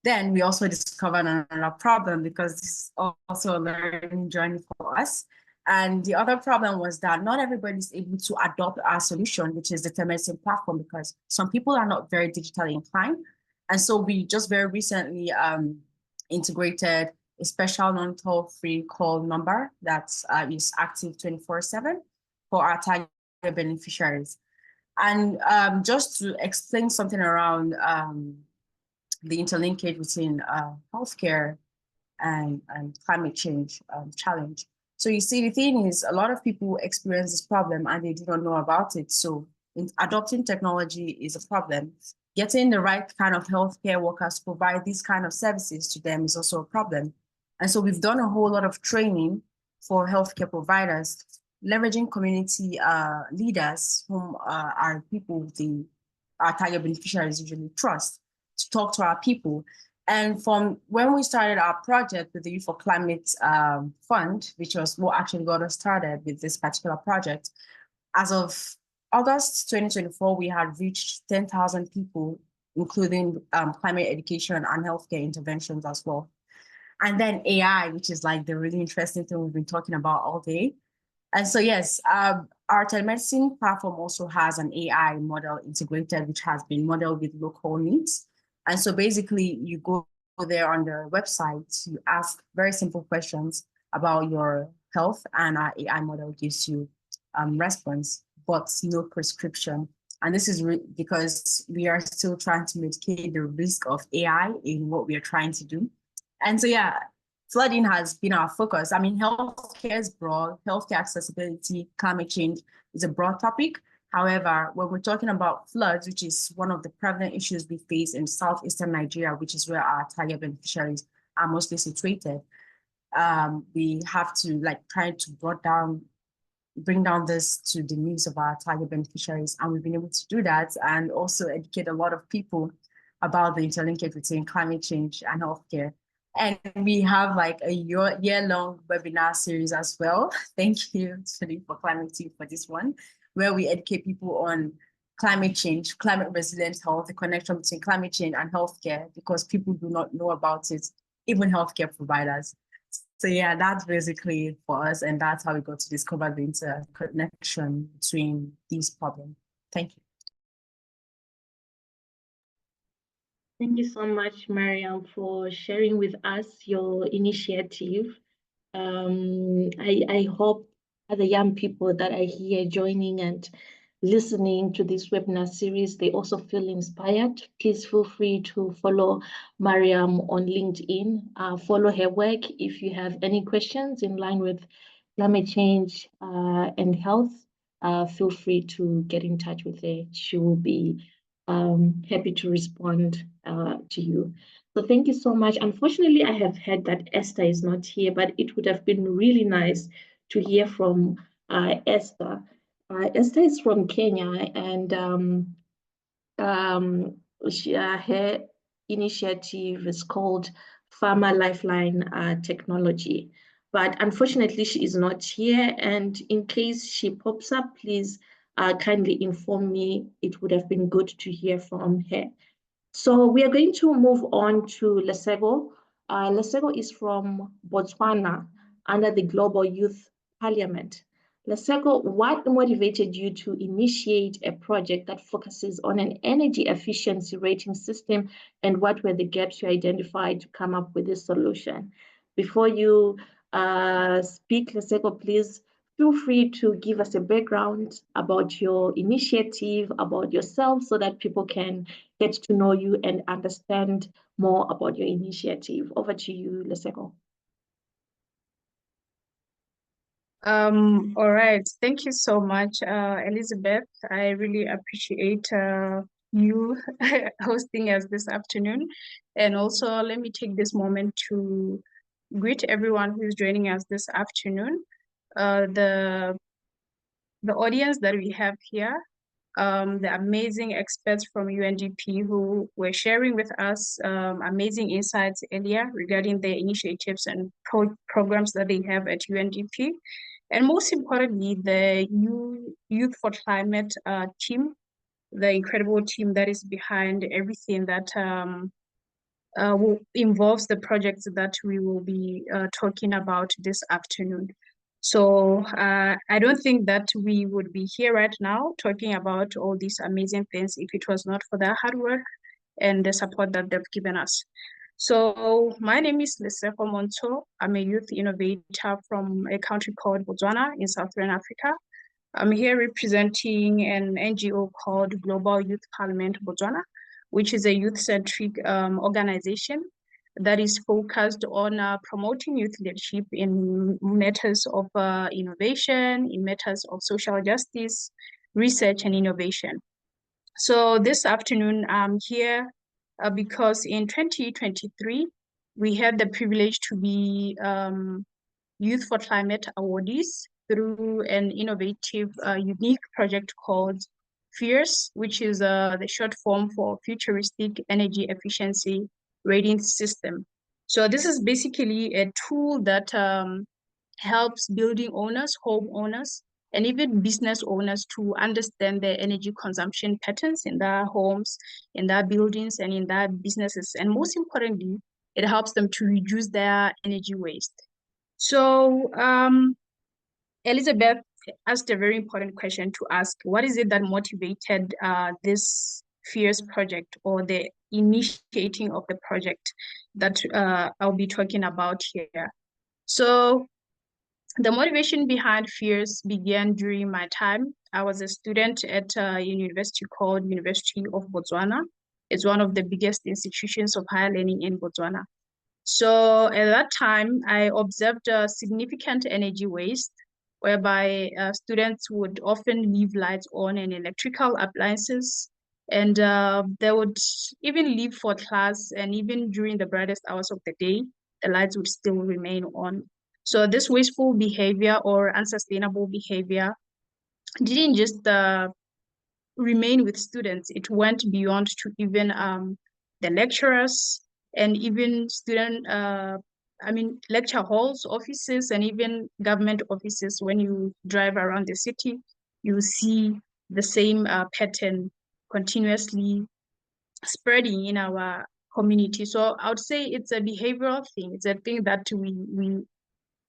Then we also discovered another problem, because this is also a learning journey for us. And the other problem was that not everybody is able to adopt our solution, which is the telemedicine platform, because some people are not very digitally inclined. And so we just very recently integrated a special non-toll-free call number that is active 24/7 for our target beneficiaries. And just to explain something around the interlinkage between healthcare and climate change challenge. So you see, the thing is, a lot of people experience this problem and they do not know about it. So adopting technology is a problem. Getting the right kind of healthcare workers to provide these kind of services to them is also a problem. And so we've done a whole lot of training for healthcare providers, leveraging community leaders whom are people our target beneficiaries usually trust, to talk to our people. And from when we started our project with the Youth for Climate Fund, which was what actually got us started with this particular project, as of August 2024, we had reached 10,000 people, including climate education and healthcare interventions as well. And then AI, which is like the really interesting thing we've been talking about all day. And so, yes, our telemedicine platform also has an AI model integrated, which has been modeled with local needs. And so basically, you go there on the website, you ask very simple questions about your health, and our AI model gives you response, but no prescription. And this is because we are still trying to mitigate the risk of AI in what we are trying to do. And so, yeah, flooding has been our focus. I mean, healthcare is broad, healthcare accessibility, climate change is a broad topic. However, when we're talking about floods, which is one of the prevalent issues we face in southeastern Nigeria, which is where our target beneficiaries are mostly situated, we have to try to bring down this to the needs of our target beneficiaries. And we've been able to do that and also educate a lot of people about the interlinkage between climate change and healthcare. And we have a year-long webinar series as well. Thank you to the For Climate team for this one, where we educate people on climate change, climate resilient health, the connection between climate change and healthcare, because people do not know about it, even healthcare providers. So yeah, that's basically for us, and that's how we got to discover the interconnection between these problems. Thank you. Thank you so much, Mariam, for sharing with us your initiative. I hope other young people that are here joining and listening to this webinar series, they also feel inspired. Please feel free to follow Mariam on LinkedIn. Follow her work. If you have any questions in line with climate change and health, feel free to get in touch with her. She will be happy to respond to you. So thank you so much. Unfortunately, I have heard that Esther is not here, but it would have been really nice to hear from Esther. Esther is from Kenya, and her initiative is called Farmer Lifeline Technology. But unfortunately, she is not here. And in case she pops up, please kindly inform me. It would have been good to hear from her. So we are going to move on to Lesego. Lesego is from Botswana under the Global Youth Parliament. Lesego, what motivated you to initiate a project that focuses on an energy efficiency rating system, and what were the gaps you identified to come up with this solution? Before you speak, Lesego, please feel free to give us a background about your initiative, about yourself, so that people can get to know you and understand more about your initiative. Over to you, Lesego. All right. Thank you so much, Elizabeth. I really appreciate you hosting us this afternoon. And also, let me take this moment to greet everyone who is joining us this afternoon. The audience that we have here, the amazing experts from UNDP who were sharing with us amazing insights earlier regarding the initiatives and programs that they have at UNDP. And most importantly, the Youth for Climate team, the incredible team that is behind everything that involves the projects that we will be talking about this afternoon. So I don't think that we would be here right now talking about all these amazing things if it was not for their hard work and the support that they've given us. So my name is Lesego Monto. I'm a youth innovator from a country called Botswana in Southern Africa. I'm here representing an NGO called Global Youth Parliament Botswana, which is a youth-centric organization that is focused on promoting youth leadership in matters of innovation, in matters of social justice, research, and innovation. So this afternoon, I'm here because in 2023, we had the privilege to be Youth for Climate awardees through an innovative, unique project called FIERCE, which is the short form for Futuristic Energy Efficiency Rating System. So this is basically a tool that helps building owners, homeowners, and even business owners to understand their energy consumption patterns in their homes, in their buildings, and in their businesses. And most importantly, it helps them to reduce their energy waste. So Elizabeth asked a very important question to ask: what is it that motivated this FIERCE project, or the initiating of the project that I'll be talking about here? So the motivation behind FIERCE began during my time. I was a student at a university called University of Botswana. It's one of the biggest institutions of higher learning in Botswana. So at that time, I observed a significant energy waste, whereby students would often leave lights on and electrical appliances, and they would even leave for class, and even during the brightest hours of the day, the lights would still remain on. So this wasteful behavior or unsustainable behavior didn't just remain with students. It went beyond to even the lecturers and even lecture halls, offices, and even government offices. When you drive around the city, you see the same pattern continuously spreading in our community. So I would say it's a behavioral thing. It's a thing that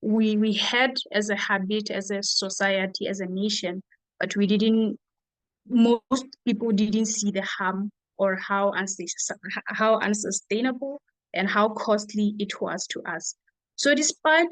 we had as a habit, as a society, as a nation, but most people didn't see the harm or how unsustainable and how costly it was to us. So despite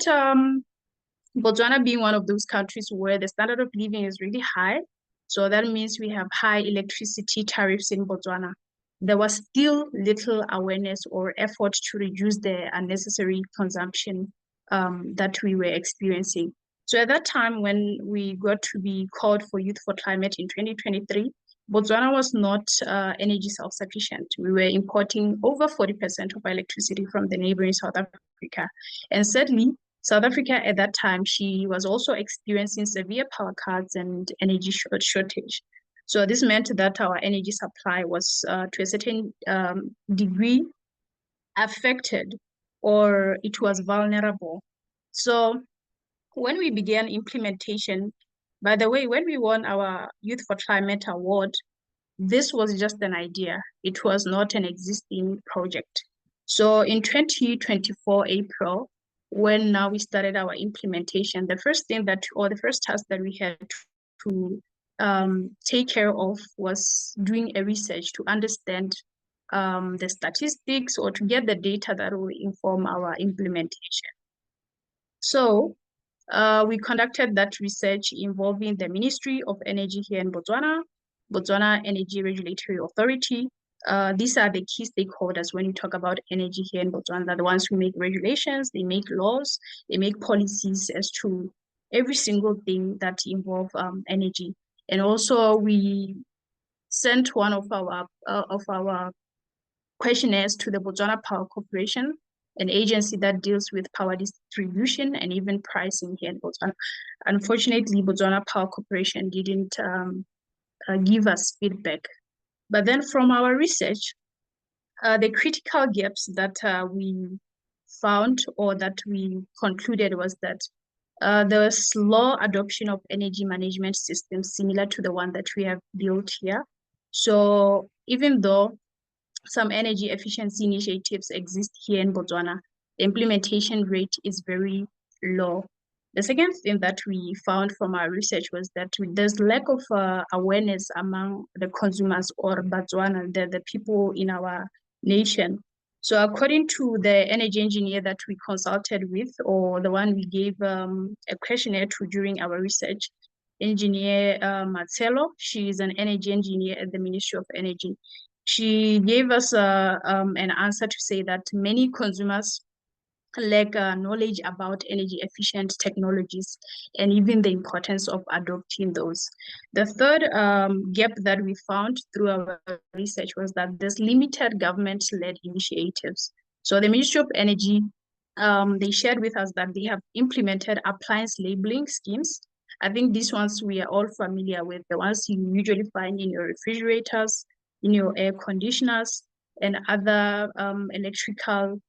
Botswana being one of those countries where the standard of living is really high, so that means we have high electricity tariffs in Botswana, there was still little awareness or effort to reduce the unnecessary consumption that we were experiencing. So at that time, when we got to be called for Youth for Climate in 2023, Botswana was not energy self-sufficient. We were importing over 40% of our electricity from the neighboring South Africa. And sadly, South Africa at that time, she was also experiencing severe power cuts and energy shortage. So this meant that our energy supply was to a certain degree affected, or it was vulnerable. So when we began implementation, by the way, when we won our Youth for Climate Award, this was just an idea. It was not an existing project. So in 2024 April, when now we started our implementation, the first task that we had to take care of was doing a research to understand the statistics, or to get the data that will inform our implementation. So We conducted that research involving the Ministry of Energy here in Botswana, Botswana Energy Regulatory Authority. These are the key stakeholders when you talk about energy here in Botswana. They're the ones who make regulations, they make laws, they make policies as to every single thing that involve energy. And also we sent one of our questionnaires to the Botswana Power Corporation, an agency that deals with power distribution and even pricing here in Botswana. Unfortunately, Botswana Power Corporation didn't give us feedback. But then from our research, the critical gaps that we found or that we concluded was that the slow adoption of energy management systems similar to the one that we have built here. So even though some energy efficiency initiatives exist here in Botswana, the implementation rate is very low. The second thing that we found from our research was that there's lack of awareness among the consumers or Botswana, the people in our nation. So according to the energy engineer that we consulted with, or the one we gave a questionnaire to during our research, engineer Marcelo, she is an energy engineer at the Ministry of Energy. She gave us an answer to say that many consumers lack knowledge about energy efficient technologies and even the importance of adopting those. The third gap that we found through our research was that there's limited government-led initiatives. So the Ministry of Energy, they shared with us that they have implemented appliance labeling schemes. I think these ones we are all familiar with, the ones you usually find in your refrigerators, in your air conditioners, and other electrical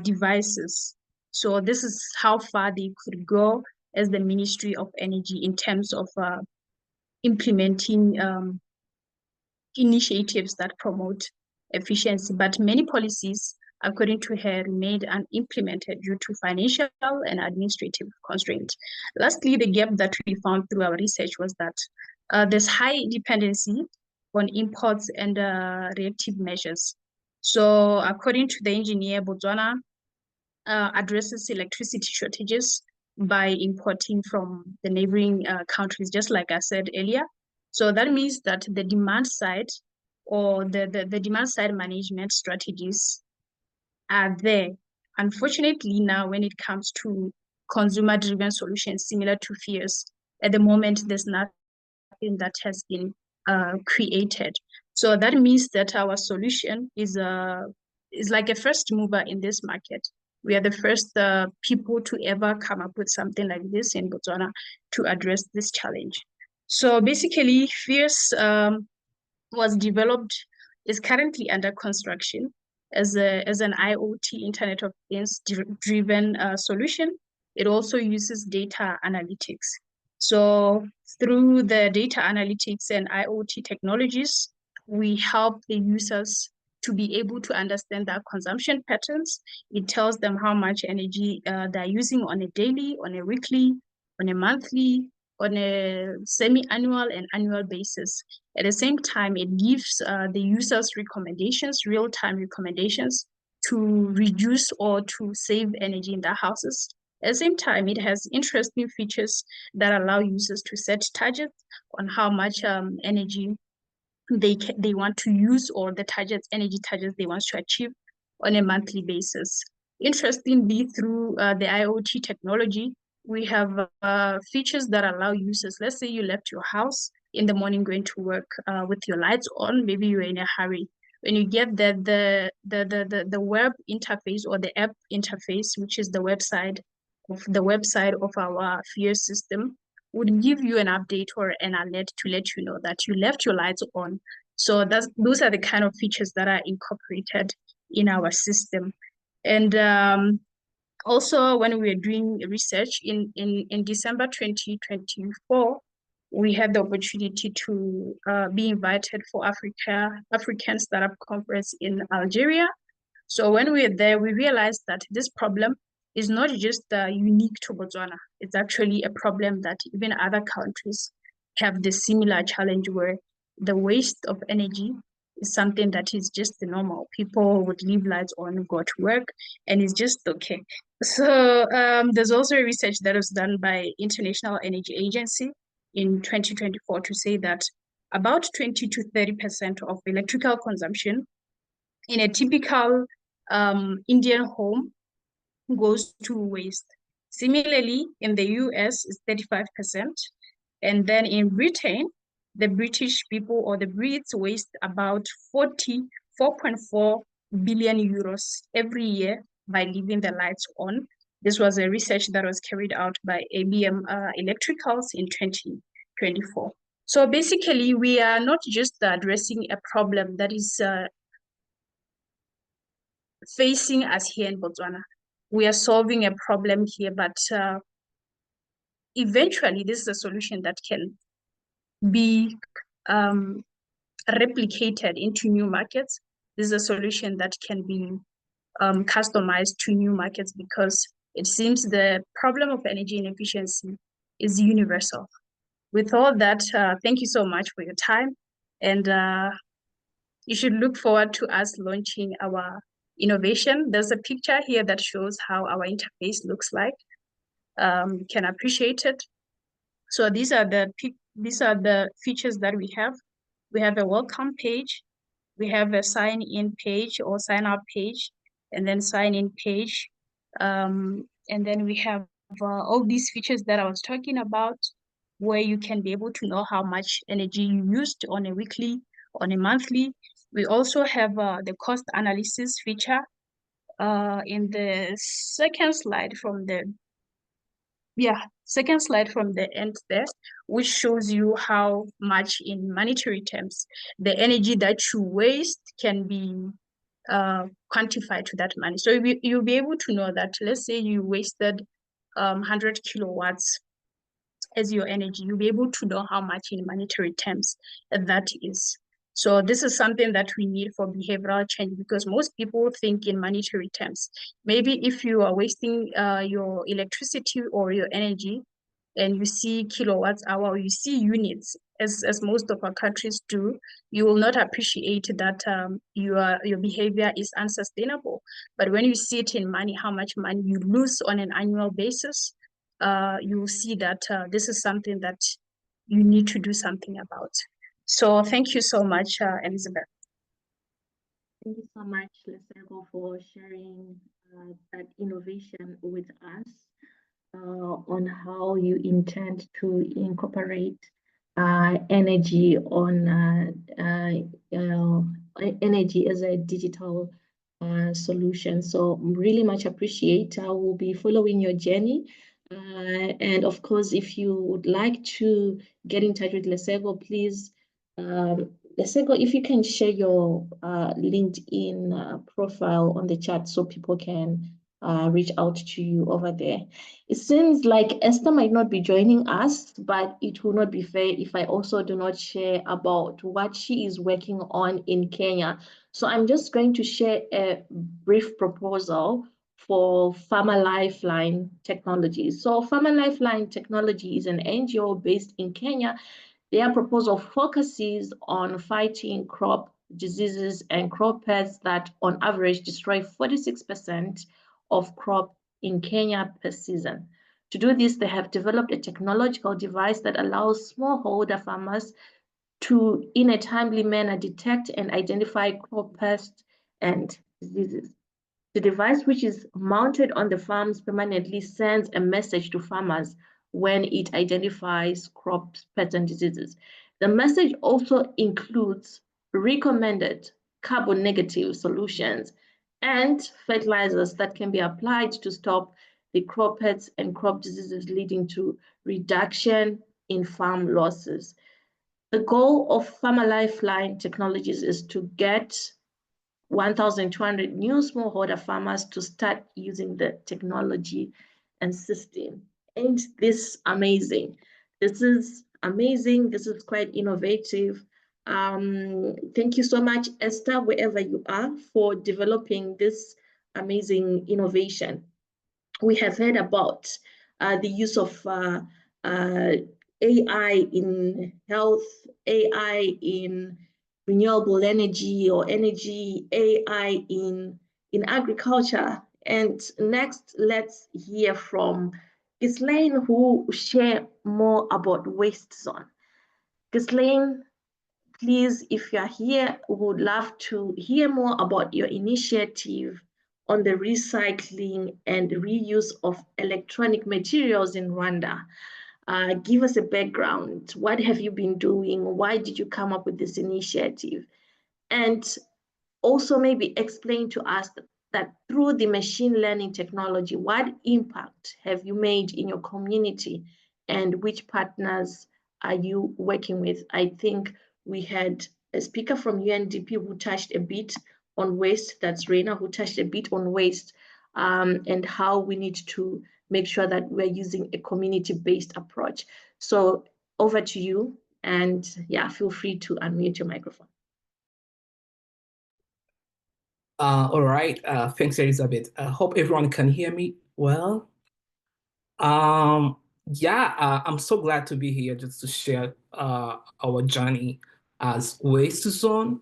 devices. So this is how far they could go as the Ministry of Energy in terms of implementing initiatives that promote efficiency. But many policies, according to her, remained unimplemented due to financial and administrative constraints. Lastly, the gap that we found through our research was that there's high dependency on imports and reactive measures. So according to the engineer, Botswana addresses electricity shortages by importing from the neighboring countries, just like I said earlier. So that means that the demand side or the demand side management strategies are there. Unfortunately, now when it comes to consumer-driven solutions similar to fears, at the moment, there's nothing that has been created. So that means that our solution is like a first mover in this market. We are the first people to ever come up with something like this in Botswana to address this challenge. So basically, FIRS was developed, is currently under construction as an IoT, Internet of Things driven solution. It also uses data analytics. So through the data analytics and IoT technologies, we help the users to be able to understand their consumption patterns. It tells them how much energy they're using on a daily, on a weekly, on a monthly, on a semi-annual and annual basis. At the same time, it gives the users recommendations, real-time recommendations to reduce or to save energy in their houses. At the same time, it has interesting features that allow users to set targets on how much energy they want to use or the energy targets they want to achieve on a monthly basis. Interestingly, through the IoT technology, we have features that allow users, let's say you left your house in the morning going to work with your lights on, maybe you're in a hurry. When you get the web interface or the app interface, which is the website of our FIRS system, would give you an update or an alert to let you know that you left your lights on. So those are the kind of features that are incorporated in our system. And also, when we were doing research in December 2024, we had the opportunity to be invited for African Startup Conference in Algeria. So when we were there, we realized that this problem is not just unique to Botswana. It's actually a problem that even other countries have the similar challenge where the waste of energy is something that is just normal. People would leave lights on, go to work, and it's just okay. So there's also research that was done by International Energy Agency in 2024 to say that about 20 to 30% of electrical consumption in a typical Indian home goes to waste. Similarly, in the US, it's 35%. And then in Britain, the British people or the Brits waste about 4.4 billion euros every year by leaving the lights on. This was a research that was carried out by ABM Electricals in 2024. So basically, we are not just addressing a problem that is facing us here in Botswana. We are solving a problem here, but eventually this is a solution that can be replicated into new markets. This is a solution that can be customized to new markets because it seems the problem of energy inefficiency is universal. With all that, thank you so much for your time. And you should look forward to us launching our innovation. There's a picture here that shows how our interface looks like. You can appreciate it. So these are the features that we have. We have a welcome page, we have a sign-in page or sign-up page, and then sign-in page. And then we have all these features that I was talking about, where you can be able to know how much energy you used on a weekly, on a monthly. We also have the cost analysis feature in the second slide from the end there, which shows you how much in monetary terms the energy that you waste can be quantified to that money. So you'll be able to know that, let's say you wasted 100 kilowatts as your energy, you'll be able to know how much in monetary terms that is. So this is something that we need for behavioral change, because most people think in monetary terms. Maybe if you are wasting your electricity or your energy and you see kilowatts hour, or you see units, as most of our countries do, you will not appreciate that your behavior is unsustainable. But when you see it in money, how much money you lose on an annual basis, you will see that this is something that you need to do something about. So thank you so much, Elizabeth. Thank you so much, Lesego, for sharing that innovation with us on how you intend to incorporate energy on energy as a digital solution. So really much appreciate. I will be following your journey. And of course, if you would like to get in touch with Lesego, please, Lesego, if you can share your LinkedIn profile on the chat so people can reach out to you over there. It seems like Esther might not be joining us, but it will not be fair if I also do not share about what she is working on in Kenya. So I'm just going to share a brief proposal for Farmer Lifeline Technology. So Farmer Lifeline Technology is an NGO based in Kenya. Their proposal focuses on fighting crop diseases and crop pests that on average destroy 46% of crop in Kenya per season. To do this, they have developed a technological device that allows smallholder farmers to, in a timely manner, detect and identify crop pests and diseases. The device, which is mounted on the farms permanently, sends a message to farmers when it identifies crop pests and diseases. The message also includes recommended carbon negative solutions and fertilizers that can be applied to stop the crop pests and crop diseases, leading to reduction in farm losses. The goal of Farmer Lifeline Technologies is to get 1,200 new smallholder farmers to start using the technology and system. Ain't this amazing? This is amazing. This is quite innovative. Thank you so much, Esther, wherever you are, for developing this amazing innovation. We have heard about the use of AI in health, AI in renewable energy or energy AI in agriculture. And next, let's hear from Ghislaine, who will share more about waste zone. Ghislaine, please, if you're here, we would love to hear more about your initiative on the recycling and reuse of electronic materials in Rwanda. Give us a background. What have you been doing? Why did you come up with this initiative? And also maybe explain to us that through the machine learning technology, what impact have you made in your community and which partners are you working with? I think we had a speaker from UNDP who touched a bit on waste. That's Reina, who touched a bit on waste and how we need to make sure that we're using a community-based approach. So over to you, and yeah, feel free to unmute your microphone. All right. Thanks, Elizabeth. I hope everyone can hear me well. I'm so glad to be here just to share our journey as Waste Zone.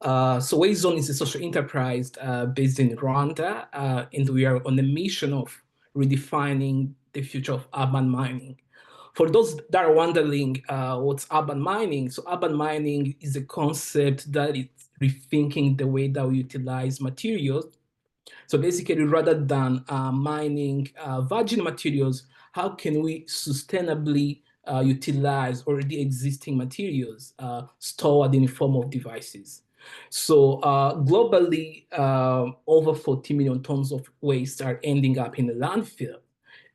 So Waste Zone is a social enterprise based in Rwanda, and we are on a mission of redefining the future of urban mining. For those that are wondering what's urban mining, so urban mining is a concept that is rethinking the way that we utilize materials. So basically, rather than mining virgin materials, how can we sustainably utilize already existing materials stored in the form of devices? So globally, over 40 million tons of waste are ending up in the landfill.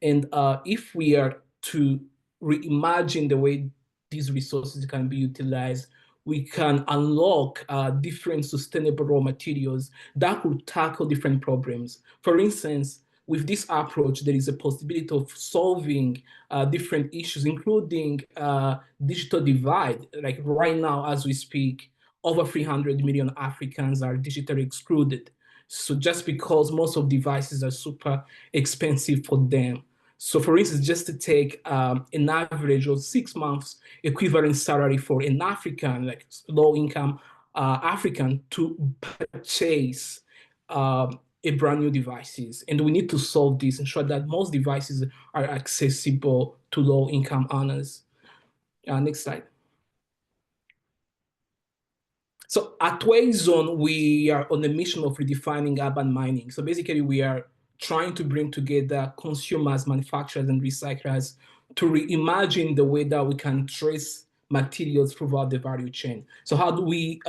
And if we are to reimagine the way these resources can be utilized, we can unlock different sustainable raw materials that could tackle different problems. For instance, with this approach, there is a possibility of solving different issues, including digital divide. Like right now, as we speak, over 300 million Africans are digitally excluded. So just because most of devices are super expensive for them. So for instance, just to take an average of 6 months equivalent salary for an African, like low income African to purchase a brand new devices. And we need to solve this, ensure that most devices are accessible to low income earners. Next slide. So at Waste Zone, we are on a mission of redefining urban mining. So basically we are trying to bring together consumers, manufacturers, and recyclers to reimagine the way that we can trace materials throughout the value chain. So how do we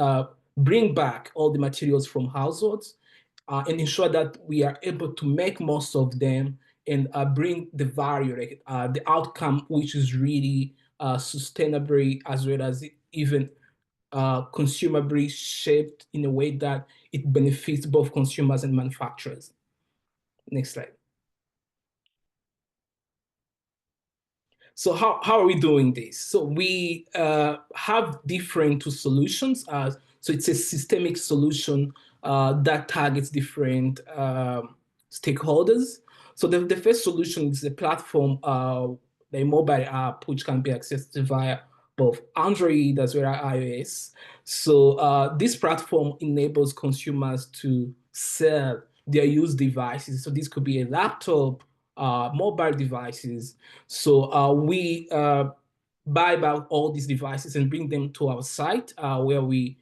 bring back all the materials from households and ensure that we are able to make most of them and bring the value, like, the outcome, which is really sustainable, as well as even consumably shaped in a way that it benefits both consumers and manufacturers. Next slide. So how are we doing this? So we have different solutions. So it's a systemic solution that targets different stakeholders. So the first solution is a platform, a mobile app, which can be accessed via both Android as well as iOS. So this platform enables consumers to sell their used devices. So this could be a laptop, mobile devices. So we buy back all these devices and bring them to our site where we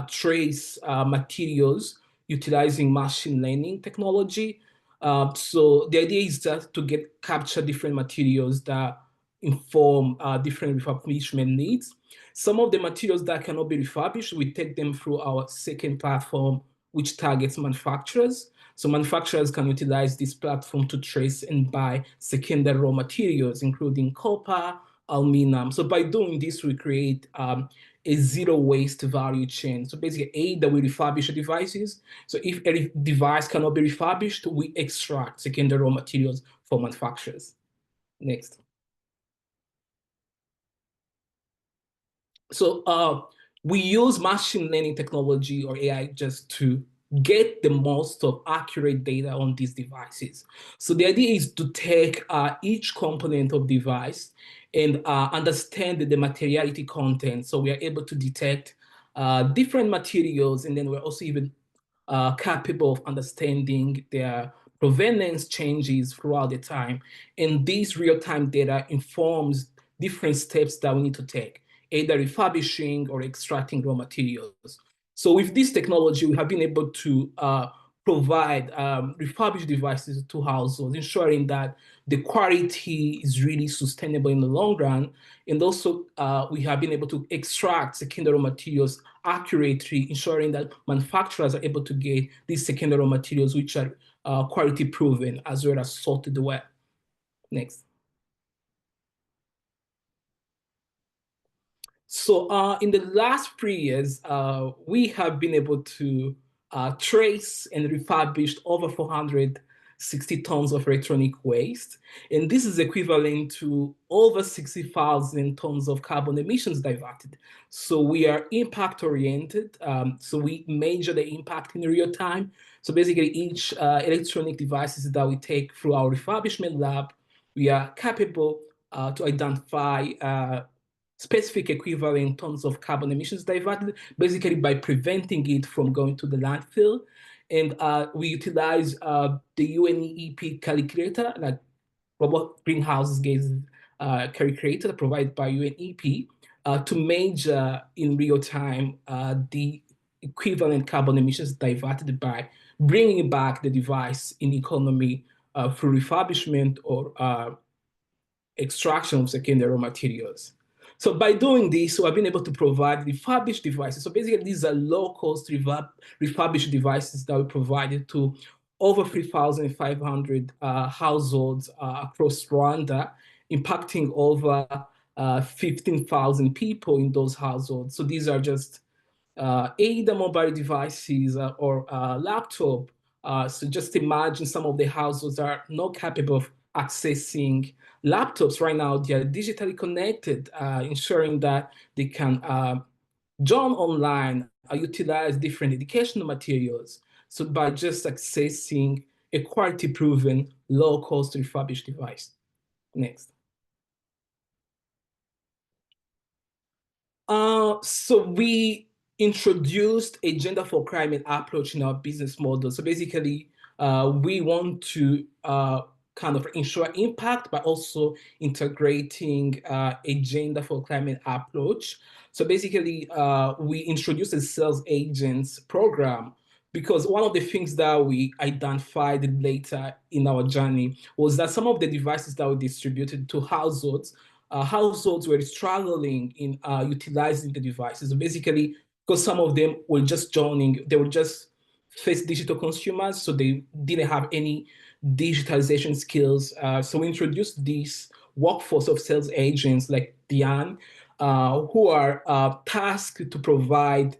trace materials utilizing machine learning technology. So the idea is that to capture different materials that inform different refurbishment needs. Some of the materials that cannot be refurbished, we take them through our second platform, which targets manufacturers. So manufacturers can utilize this platform to trace and buy secondary raw materials, including copper, aluminum. So by doing this, we create a zero waste value chain. So basically, that we refurbish devices. So if a device cannot be refurbished, we extract secondary raw materials for manufacturers. Next. So we use machine learning technology or AI just to get the most of accurate data on these devices. So the idea is to take each component of device and understand the materiality content. So we are able to detect different materials, and then we're also even capable of understanding their provenance changes throughout the time. And this real-time data informs different steps that we need to take, either refurbishing or extracting raw materials. So with this technology, we have been able to provide refurbished devices to households, ensuring that the quality is really sustainable in the long run. And also, we have been able to extract secondary materials accurately, ensuring that manufacturers are able to get these secondary materials which are quality proven as well as sorted well. Next. So in the last 3 years, we have been able to trace and refurbish over 460 tons of electronic waste. And this is equivalent to over 60,000 tons of carbon emissions diverted. So we are impact oriented. So we measure the impact in real time. So basically each electronic devices that we take through our refurbishment lab, we are capable to identify specific equivalent tons of carbon emissions diverted, basically by preventing it from going to the landfill. And we utilize the UNEP calculator, like robot greenhouse gas calculator provided by UNEP, to measure in real time the equivalent carbon emissions diverted by bringing back the device in economy through refurbishment or extraction of secondary raw materials. So by doing this, I've been able to provide refurbished devices. So basically, these are low-cost refurbished devices that we provided to over 3,500 households across Rwanda, impacting over 15,000 people in those households. So these are just either mobile devices or laptop. So just imagine some of the households are not capable of accessing laptops right now. They are digitally connected, ensuring that they can join online, utilize different educational materials. So by just accessing a quality-proven, low-cost refurbished device. Next. So we introduced a gender for climate approach in our business model. So basically, we want to kind of ensure impact, but also integrating a gender for climate approach. So basically, we introduced a sales agents program because one of the things that we identified later in our journey was that some of the devices that we distributed to households were struggling in utilizing the devices. So basically, because some of them were just joining, they were just first digital consumers, so they didn't have any digitalization skills. So we introduced this workforce of sales agents like Diane, who are tasked to provide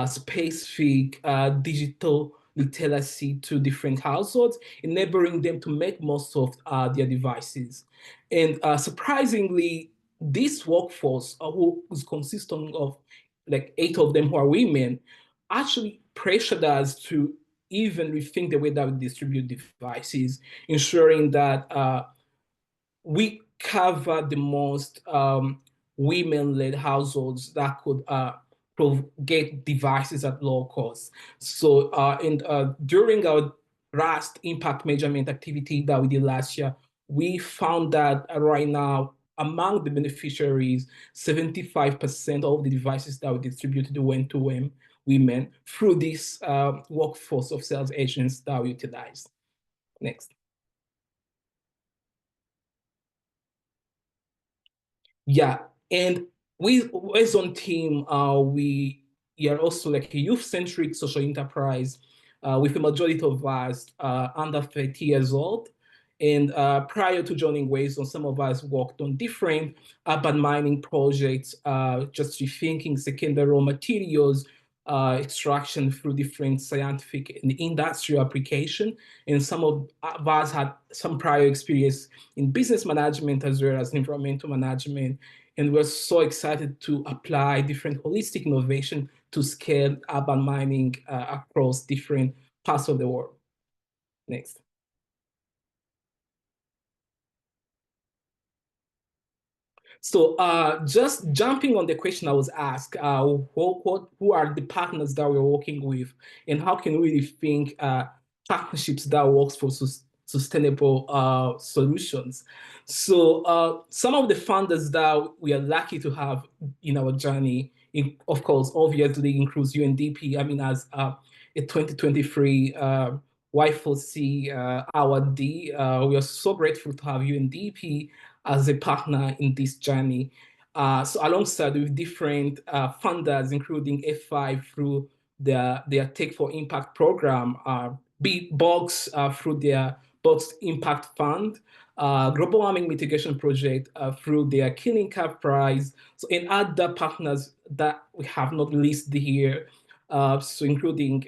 specific digital literacy to different households, enabling them to make most of their devices. And surprisingly, this workforce, who is consisting of like 8 of them who are women, actually pressured us to even rethink the way that we distribute devices, ensuring that we cover the most women-led households that could get devices at low cost. So during our last impact measurement activity that we did last year, we found that right now, among the beneficiaries, 75% of the devices that we distributed went to women through this workforce of sales agents that we utilized. Next. Yeah, and we as on team, we are also like a youth-centric social enterprise with a majority of us under 30 years old. And prior to joining Wazon, some of us worked on different urban mining projects, just rethinking secondary raw materials, extraction through different scientific and industrial application. And some of us had some prior experience in business management as well as environmental management. And we're so excited to apply different holistic innovation to scale urban mining across different parts of the world. Next. So just jumping on the question I was asked, who are the partners that we're working with, and how can we rethink partnerships that works for sustainable solutions? So some of the funders that we are lucky to have in our journey, of course, obviously includes UNDP. I mean, as a 2023 Y4C awardee, we are so grateful to have UNDP as a partner in this journey. So alongside with different funders, including F5 through their Tech for Impact program, Box through their Box Impact Fund, Global Warming Mitigation Project through their Killing Cap Prize, so and other partners that we have not listed here, so including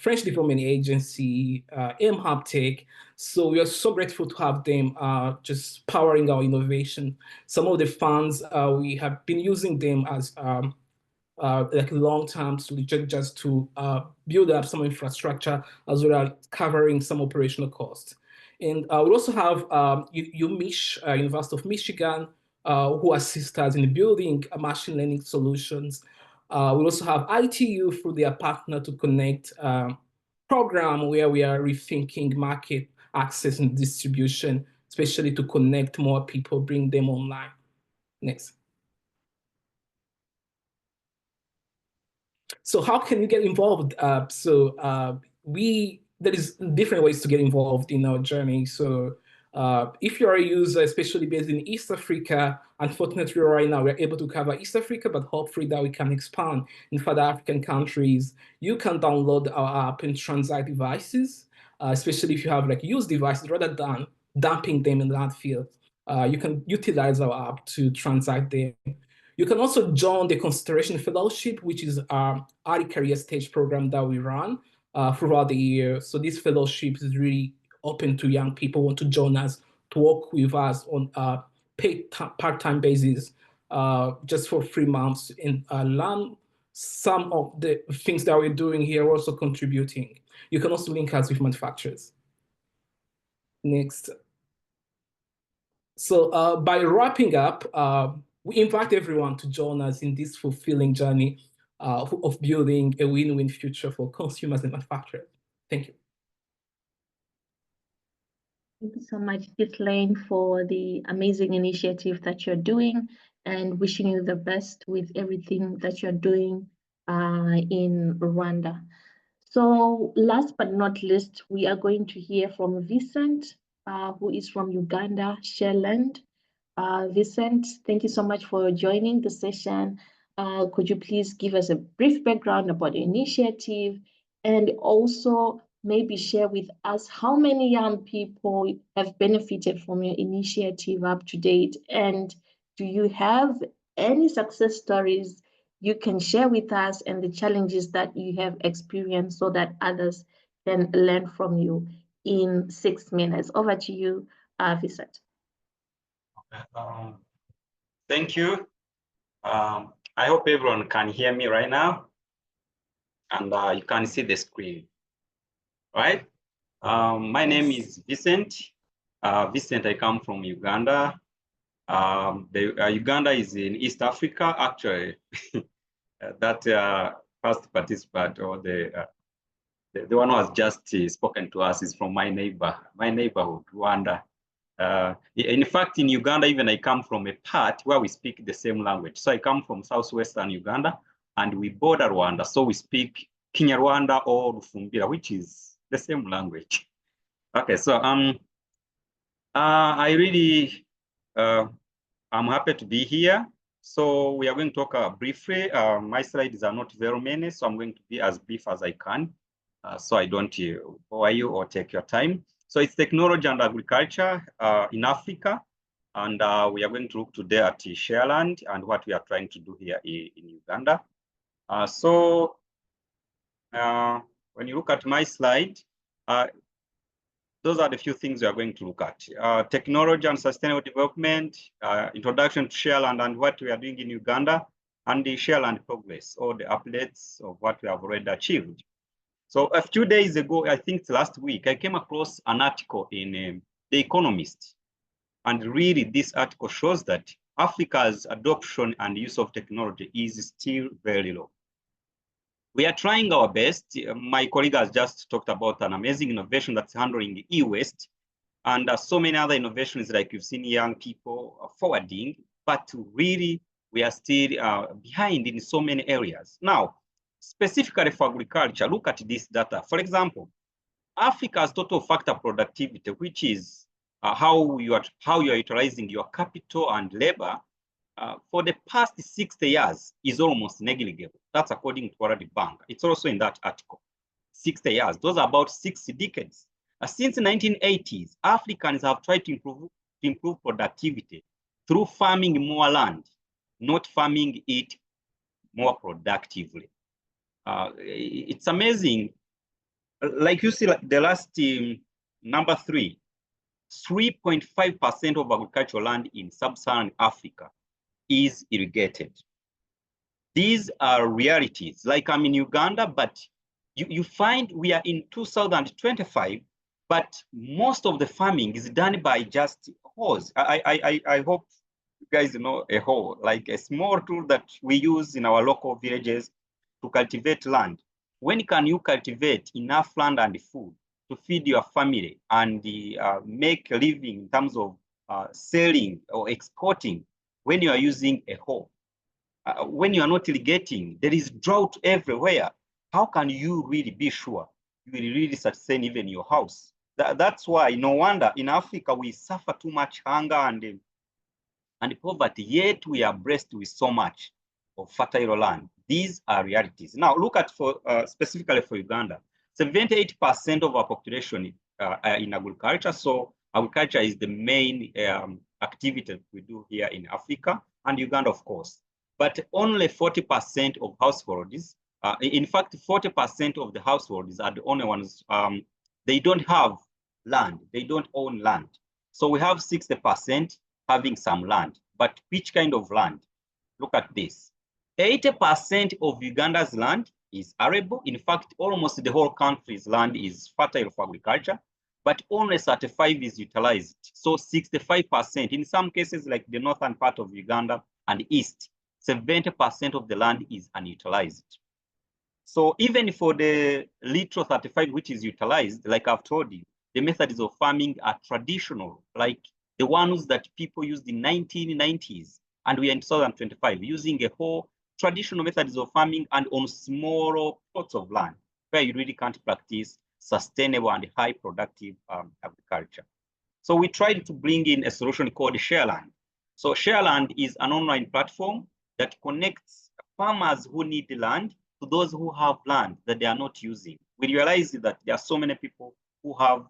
French Development Agency, MHub Tech. So we are so grateful to have them just powering our innovation. Some of the funds, we have been using them as like long-term solution just to build up some infrastructure as well as covering some operational costs. And we also have UMich, University of Michigan, who assist us in building machine learning solutions. We also have ITU through their partner to connect program where we are rethinking market access and distribution, especially to connect more people, bring them online. Next. So how can we get involved? There is different ways to get involved in our journey. So if you're a user, especially based in East Africa, unfortunately right now we're able to cover East Africa, but hopefully that we can expand in further African countries. You can download our app and transact devices, especially if you have like used devices, rather than dumping them in landfill. You can utilize our app to transact them. You can also join the Consideration Fellowship, which is our early career stage program that we run throughout the year. So this fellowship is really open to young people who want to join us, to work with us on a paid part-time basis, just for 3 months, and learn some of the things that we're doing here, also contributing. You can also link us with manufacturers. Next. So by wrapping up, we invite everyone to join us in this fulfilling journey of building a win-win future for consumers and manufacturers. Thank you. Thank you so much, Ghislaine, for the amazing initiative that you're doing, and wishing you the best with everything that you're doing in Rwanda. So last but not least, we are going to hear from Vincent, who is from Uganda, Shareland. Vincent, thank you so much for joining the session. Could you please give us a brief background about the initiative, and also maybe share with us how many young people have benefited from your initiative up to date? And do you have any success stories you can share with us, and the challenges that you have experienced, so that others can learn from you in 6 minutes? Over to you, Vincent. Thank you. I hope everyone can hear me right now, and you can see the screen, right? My name is Vincent. Vincent, I come from Uganda. Uganda is in East Africa, actually. That first participant, or the one who has just spoken to us, is from my neighborhood, Rwanda. In fact, in Uganda, even I come from a part where we speak the same language. So I come from southwestern Uganda, and we border Rwanda. So we speak Kinyarwanda or Rufumbira, which is the same language. Okay, so I really, I'm happy to be here. So we are going to talk briefly. My slides are not very many, so I'm going to be as brief as I can, so I don't bore you or take your time. So it's technology and agriculture in Africa, and we are going to look today at Shareland and what we are trying to do here in Uganda. When you look at my slide, those are the few things we are going to look at. Technology and sustainable development, introduction to Shareland and what we are doing in Uganda, and the Shareland progress, or the updates of what we have already achieved. So a few days ago, I think last week, I came across an article in The Economist. And really, this article shows that Africa's adoption and use of technology is still very low. We are trying our best. My colleague has just talked about an amazing innovation that's handling e-waste, and so many other innovations like you've seen young people forwarding, but really we are still behind in so many areas. Now, specifically for agriculture, look at this data. For example, Africa's total factor productivity, which is how you are utilizing your capital and labor, for the past 60 years is almost negligible. That's according to World Bank. It's also in that article. 60 years. Those are about 6 decades. Since the 1980s, Africans have tried to improve productivity through farming more land, not farming it more productively. It's amazing. Like you see, like the last number 3.5% of agricultural land in sub-Saharan Africa is irrigated. These are realities. Like I'm in Uganda, but you find we are in 2025, but most of the farming is done by just hose. I hope you guys know a hoe, like a small tool that we use in our local villages to cultivate land. When can you cultivate enough land and food to feed your family and make a living in terms of selling or exporting when you are using a hoe? When you are not irrigating, there is drought everywhere. How can you really be sure you will really sustain even your house? That's why no wonder in Africa we suffer too much hunger and poverty, yet we are blessed with so much of fertile land. These are realities. Now look at specifically for Uganda, 78% of our population are in agriculture. So agriculture is the main activity we do here in Africa and Uganda, of course. But only 40% of households, in fact, 40% of the households are the only ones, they don't have land, they don't own land. So we have 60% having some land, but which kind of land? Look at this. 80% of Uganda's land is arable. In fact, almost the whole country's land is fertile for agriculture, but only 35% is utilized. So 65%, in some cases like the northern part of Uganda and east, 70% of the land is unutilized. So even for the little 35 which is utilized, like I've told you, the methods of farming are traditional, like the ones that people used in 1990s, and we are in 2025 using a whole traditional methods of farming and on smaller plots of land where you really can't practice sustainable and high productive agriculture. So we tried to bring in a solution called ShareLand. So ShareLand is an online platform that connects farmers who need land to those who have land that they are not using. We realize that there are so many people who have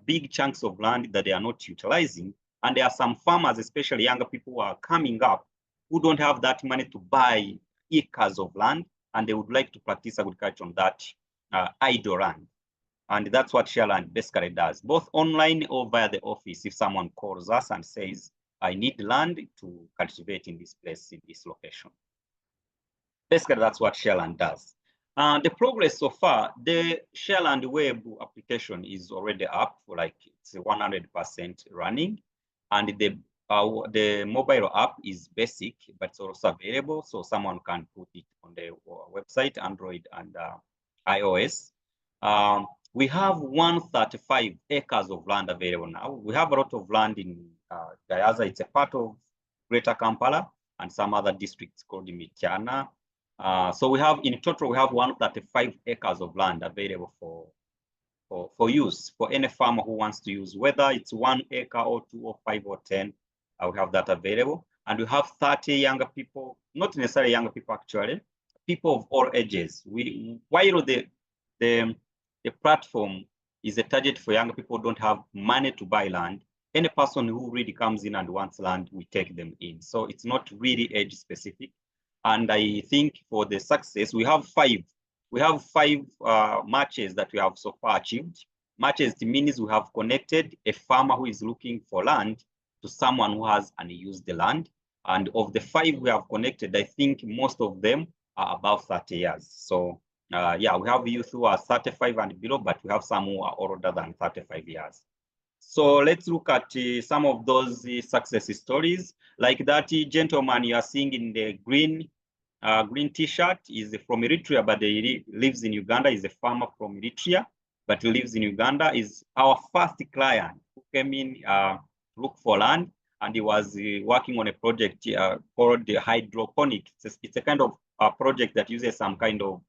big chunks of land that they are not utilizing. And there are some farmers, especially younger people who are coming up, who don't have that money to buy acres of land, and they would like to practice agriculture on that idle land. And that's what ShareLand basically does, both online or via the office. If someone calls us and says, I need land to cultivate in this place, in this location. Basically, that's what ShareLand does. The progress so far, the ShareLand web application is already up for like it's 100% running. And the mobile app is basic, but it's also available. So someone can put it on the website, Android and iOS. We have 135 acres of land available now. We have a lot of land in Gayaza. It's a part of Greater Kampala and some other districts called Mityana. So we have, in total, we have 135 acres of land available for use for any farmer who wants to use, whether it's 1 acre or 2 or 5 or 10, we have that available. And we have 30 younger people, not necessarily younger people actually, people of all ages. While the platform is a target for younger people who don't have money to buy land, any person who really comes in and wants land, we take them in. So it's not really age specific. And I think for the success, we have five matches that we have so far achieved. Matches means we have connected a farmer who is looking for land to someone who has unused land. And of the 5 we have connected, I think most of them are above 30 years. So yeah, we have youth who are 35 and below, but we have some who are older than 35 years. So let's look at some of those success stories. Like that gentleman you are seeing in the green T-shirt is from Eritrea, but he lives in Uganda. He's a farmer from Eritrea, but lives in Uganda. Is our first client who came in to look for land, and he was working on a project called the hydroponic. It's a kind of project that uses some kind of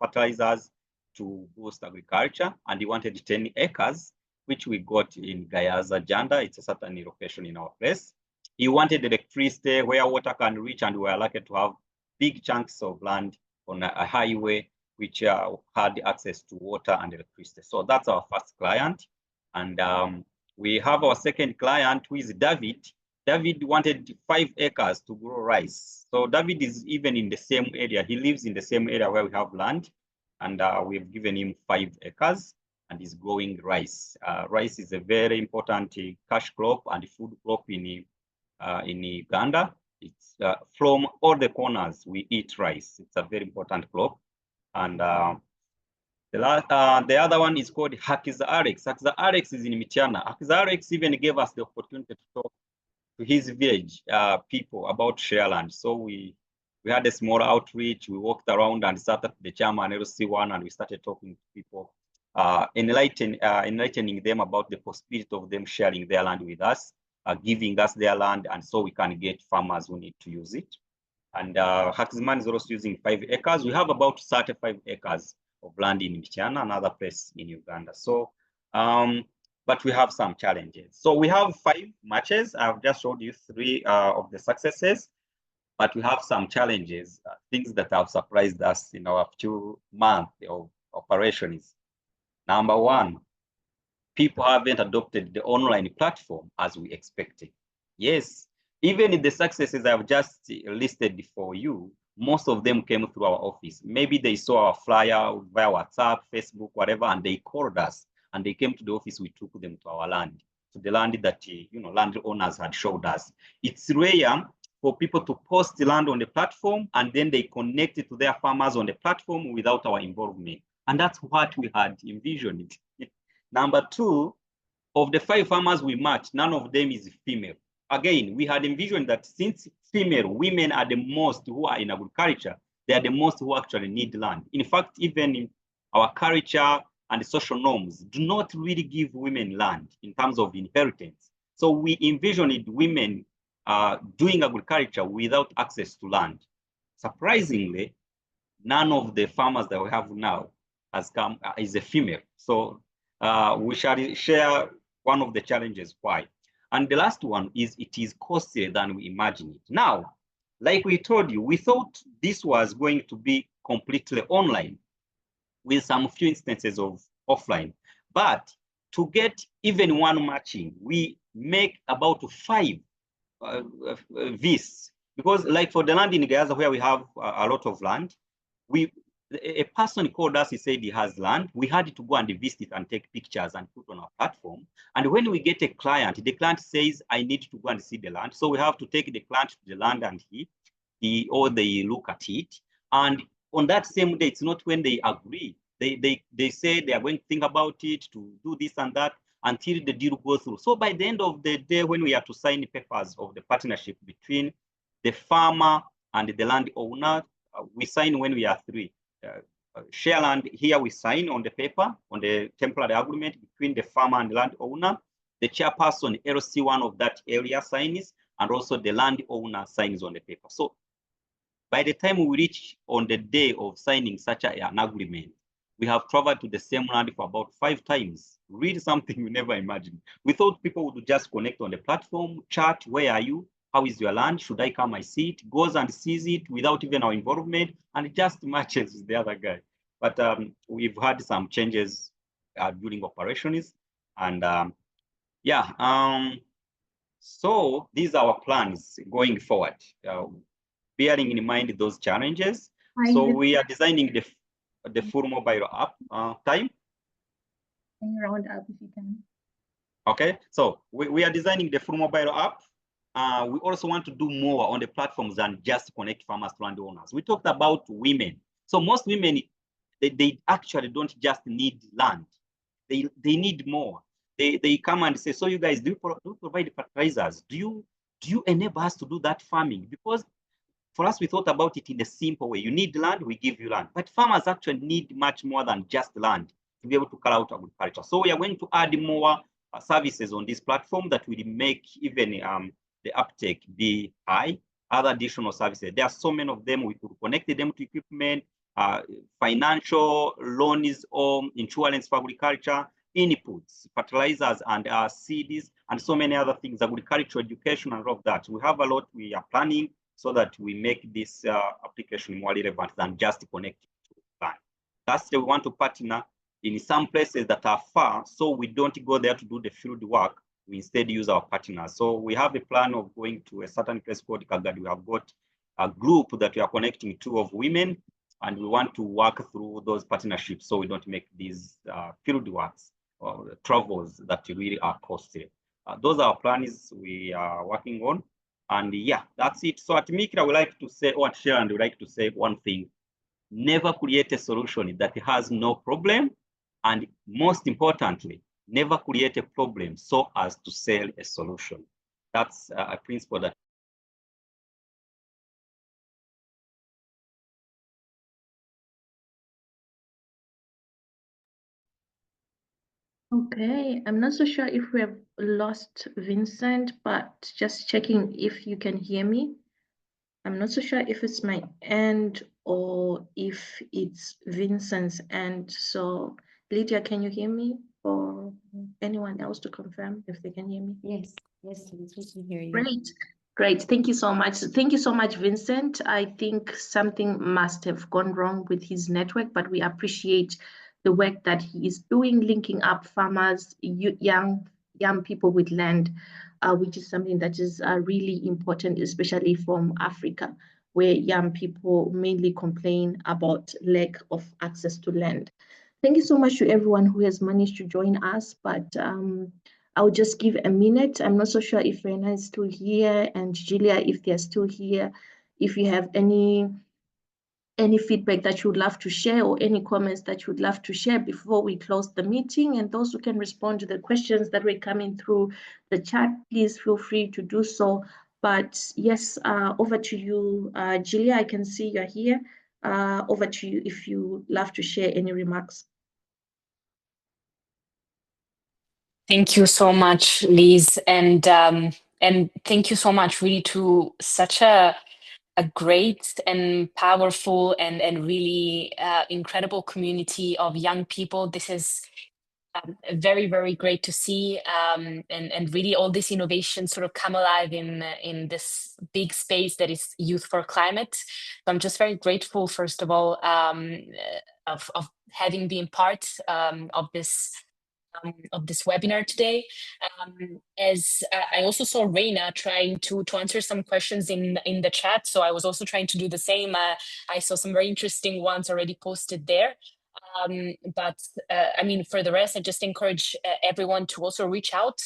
fertilizers to boost agriculture, and he wanted 10 acres, which we got in Gayaza, Janda. It's a certain location in our place. He wanted electricity where water can reach, and we are lucky to have big chunks of land on a highway which had access to water and electricity. So that's our first client. And we have our second client, who is David. David wanted 5 acres to grow rice. So David is even in the same area. He lives in the same area where we have land, and we've given him 5 acres. And he's growing rice. Rice is a very important cash crop and food crop in Uganda. It's from all the corners we eat rice. It's a very important crop. And the other one is called Hakiza Alex. Hakiza Alex is in Mityana. Hakiza Alex even gave us the opportunity to talk to his village people about shareland. So we had a small outreach. We walked around and sat at the chairman LC1, and we started talking to people, enlightening them about the possibility of them sharing their land with us, giving us their land, and so we can get farmers who need to use it. And Hakizman is also using 5 acres. We have about 35 acres of land in Mityana, another place in Uganda. So, but we have some challenges. So we have 5 matches. I've just showed you 3 of the successes, but we have some challenges, things that have surprised us in our few months of operations. Number 1, people haven't adopted the online platform as we expected. Yes, even in the successes I've just listed for you, most of them came through our office. Maybe they saw our flyer via WhatsApp, Facebook, whatever, and they called us and they came to the office. We took them to our land, to the land that landowners had showed us. It's rare for people to post the land on the platform and then they connect it to their farmers on the platform without our involvement. And that's what we had envisioned. Number 2, of the 5 farmers we matched, none of them is female. Again, we had envisioned that since women are the most who are in agriculture, they are the most who actually need land. In fact, even in our culture and social norms do not really give women land in terms of inheritance. So we envisioned women doing agriculture without access to land. Surprisingly, none of the farmers that we have now has come is a female. So we shall share one of the challenges why. And the last one is it is costlier than we imagined it. Now, like we told you, we thought this was going to be completely online with some few instances of offline. But to get even one matching, we make about 5 Vs. Because like for the land in Gaza, where we have a lot of land, a person called us, he said he has land. We had to go and visit it and take pictures and put on our platform. And when we get a client, the client says, I need to go and see the land. So we have to take the client to the land and they look at it. And on that same day, it's not when they agree. They say they are going to think about it, to do this and that until the deal goes through. So by the end of the day, when we have to sign the papers of the partnership between the farmer and the landowner, we sign when we are 3. Share land, here we sign on the paper, on the temporary agreement between the farmer and the landowner. The chairperson, LC1 of that area signs, and also the landowner signs on the paper. So by the time we reach on the day of signing such an agreement, we have traveled to the same land for about 5 times. Really something we never imagined. We thought people would just connect on the platform, chat, where are you? How is your land? Should I come? I see it, goes and sees it without even our involvement, and it just matches with the other guy. But we've had some changes during operations, and so these are our plans going forward, bearing in mind those challenges. So we are designing the full mobile app time. Can you round up if you can? Okay, so we are designing the full mobile app. We also want to do more on the platforms than just connect farmers to landowners. We talked about women. So most women, they actually don't just need land. they need more. They come and say, so you guys do provide fertilizers? Do you enable us to do that farming? Because for us, we thought about it in a simple way. You need land, we give you land. But farmers actually need much more than just land to be able to carry out agriculture. So we are going to add more services on this platform that will make even the uptake be high. Other additional services. There are so many of them. We could connect them to equipment, financial loans or insurance for agriculture, inputs, fertilizers and seeds, and so many other things, agriculture, education, and all of that. We have a lot we are planning so that we make this application more relevant than just connecting to land. Lastly, we want to partner in some places that are far, so we don't go there to do the field work. We instead use our partners. So we have a plan of going to a certain place called Kagadi. We have got a group that we are connecting to of women, and we want to work through those partnerships so we don't make these field works or travels that really are costly. Those are our plans we are working on. And yeah, that's it. So at Mikra, I would like to say, or at Share, and we like to say one thing: never create a solution that has no problem, and most importantly, never create a problem so as to sell a solution. That's a principle that Okay, I'm not so sure if we have lost Vincent, but just checking if you can hear me. I'm not so sure if it's my end or if it's Vincent's end. So Lydia, can you hear me? Or anyone else to confirm if they can hear me? Yes, yes, we can hear you. Great, great. Thank you so much. Thank you so much, Vincent. I think something must have gone wrong with his network, but we appreciate the work that he is doing, linking up farmers, young people with land, which is something that is really important, especially from Africa, where young people mainly complain about lack of access to land. Thank you so much to everyone who has managed to join us, but I'll just give a minute. I'm not so sure if Rena is still here and Julia, if they're still here. If you have any feedback that you would love to share or any comments that you would love to share before we close the meeting, and those who can respond to the questions that were coming through the chat, please feel free to do so. But yes, over to you, Julia. I can see you're here. Over to you if you love to share any remarks. Thank you so much, Liz, and thank you so much, really, to such a great and powerful and really incredible community of young people. This is very, very great to see, and really all this innovation sort of come alive in this big space that is Youth for Climate. So I'm just very grateful, first of all, of having been part of this webinar today. As I also saw Reina trying to answer some questions in the chat, so I was also trying to do the same. I saw some very interesting ones already posted there. But I mean, for the rest, I just encourage everyone to also reach out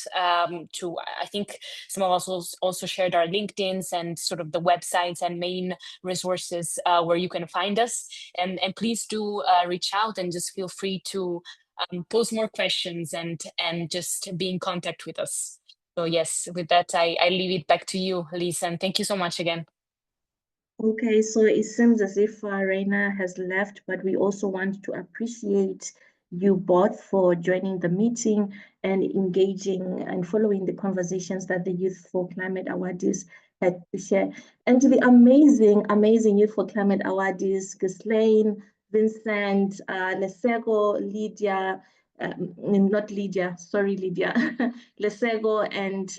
to, I think some of us also shared our LinkedIn's and sort of the websites and main resources where you can find us. And please do reach out and just feel free to pose more questions and just be in contact with us. So yes, with that, I leave it back to you, Lisa, and thank you so much again. Okay, so it seems as if Reina has left, but we also want to appreciate you both for joining the meeting and engaging and following the conversations that the Youth for Climate awardees had to share. And to the amazing Youth for Climate awardees, Ghislaine, Vincent, Lesego, Lydia, not Lydia, sorry, Lydia, Lesego and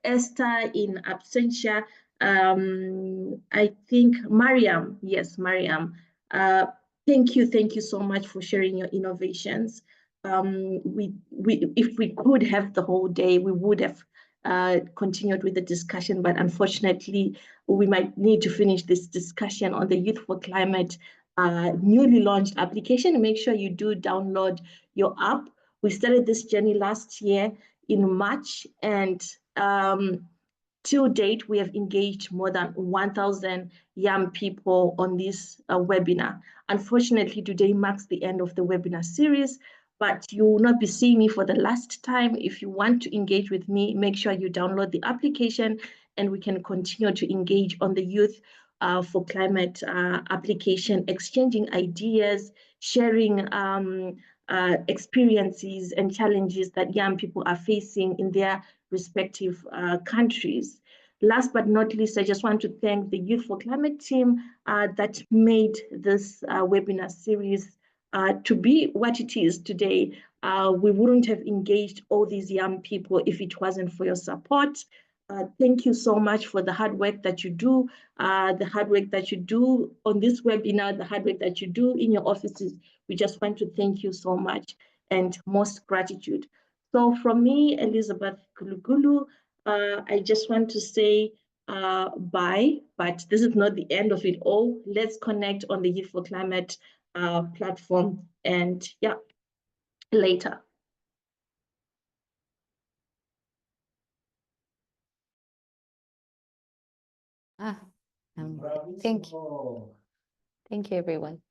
Esther in absentia. I think Mariam, yes, Mariam. Thank you so much for sharing your innovations. If we could have the whole day, we would have continued with the discussion, but unfortunately, we might need to finish this discussion on the Youth for Climate newly launched application. Make sure you do download your app. We started this journey last year in March, and till date, we have engaged more than 1,000 young people on this webinar. Unfortunately, today marks the end of the webinar series, but you will not be seeing me for the last time. If you want to engage with me, make sure you download the application and we can continue to engage on the Youth for Climate application, exchanging ideas, sharing experiences and challenges that young people are facing in their respective countries. Last but not least, I just want to thank the Youth for Climate team that made this webinar series to be what it is today. We wouldn't have engaged all these young people if it wasn't for your support. Thank you so much for the hard work that you do, on this webinar, the hard work that you do in your offices. We just want to thank you so much and most gratitude. So from me, Elizabeth Kulugulu, I just want to say bye, but this is not the end of it all. Let's connect on the Youth for Climate platform, and yeah, later. Thank you. Thank you, everyone.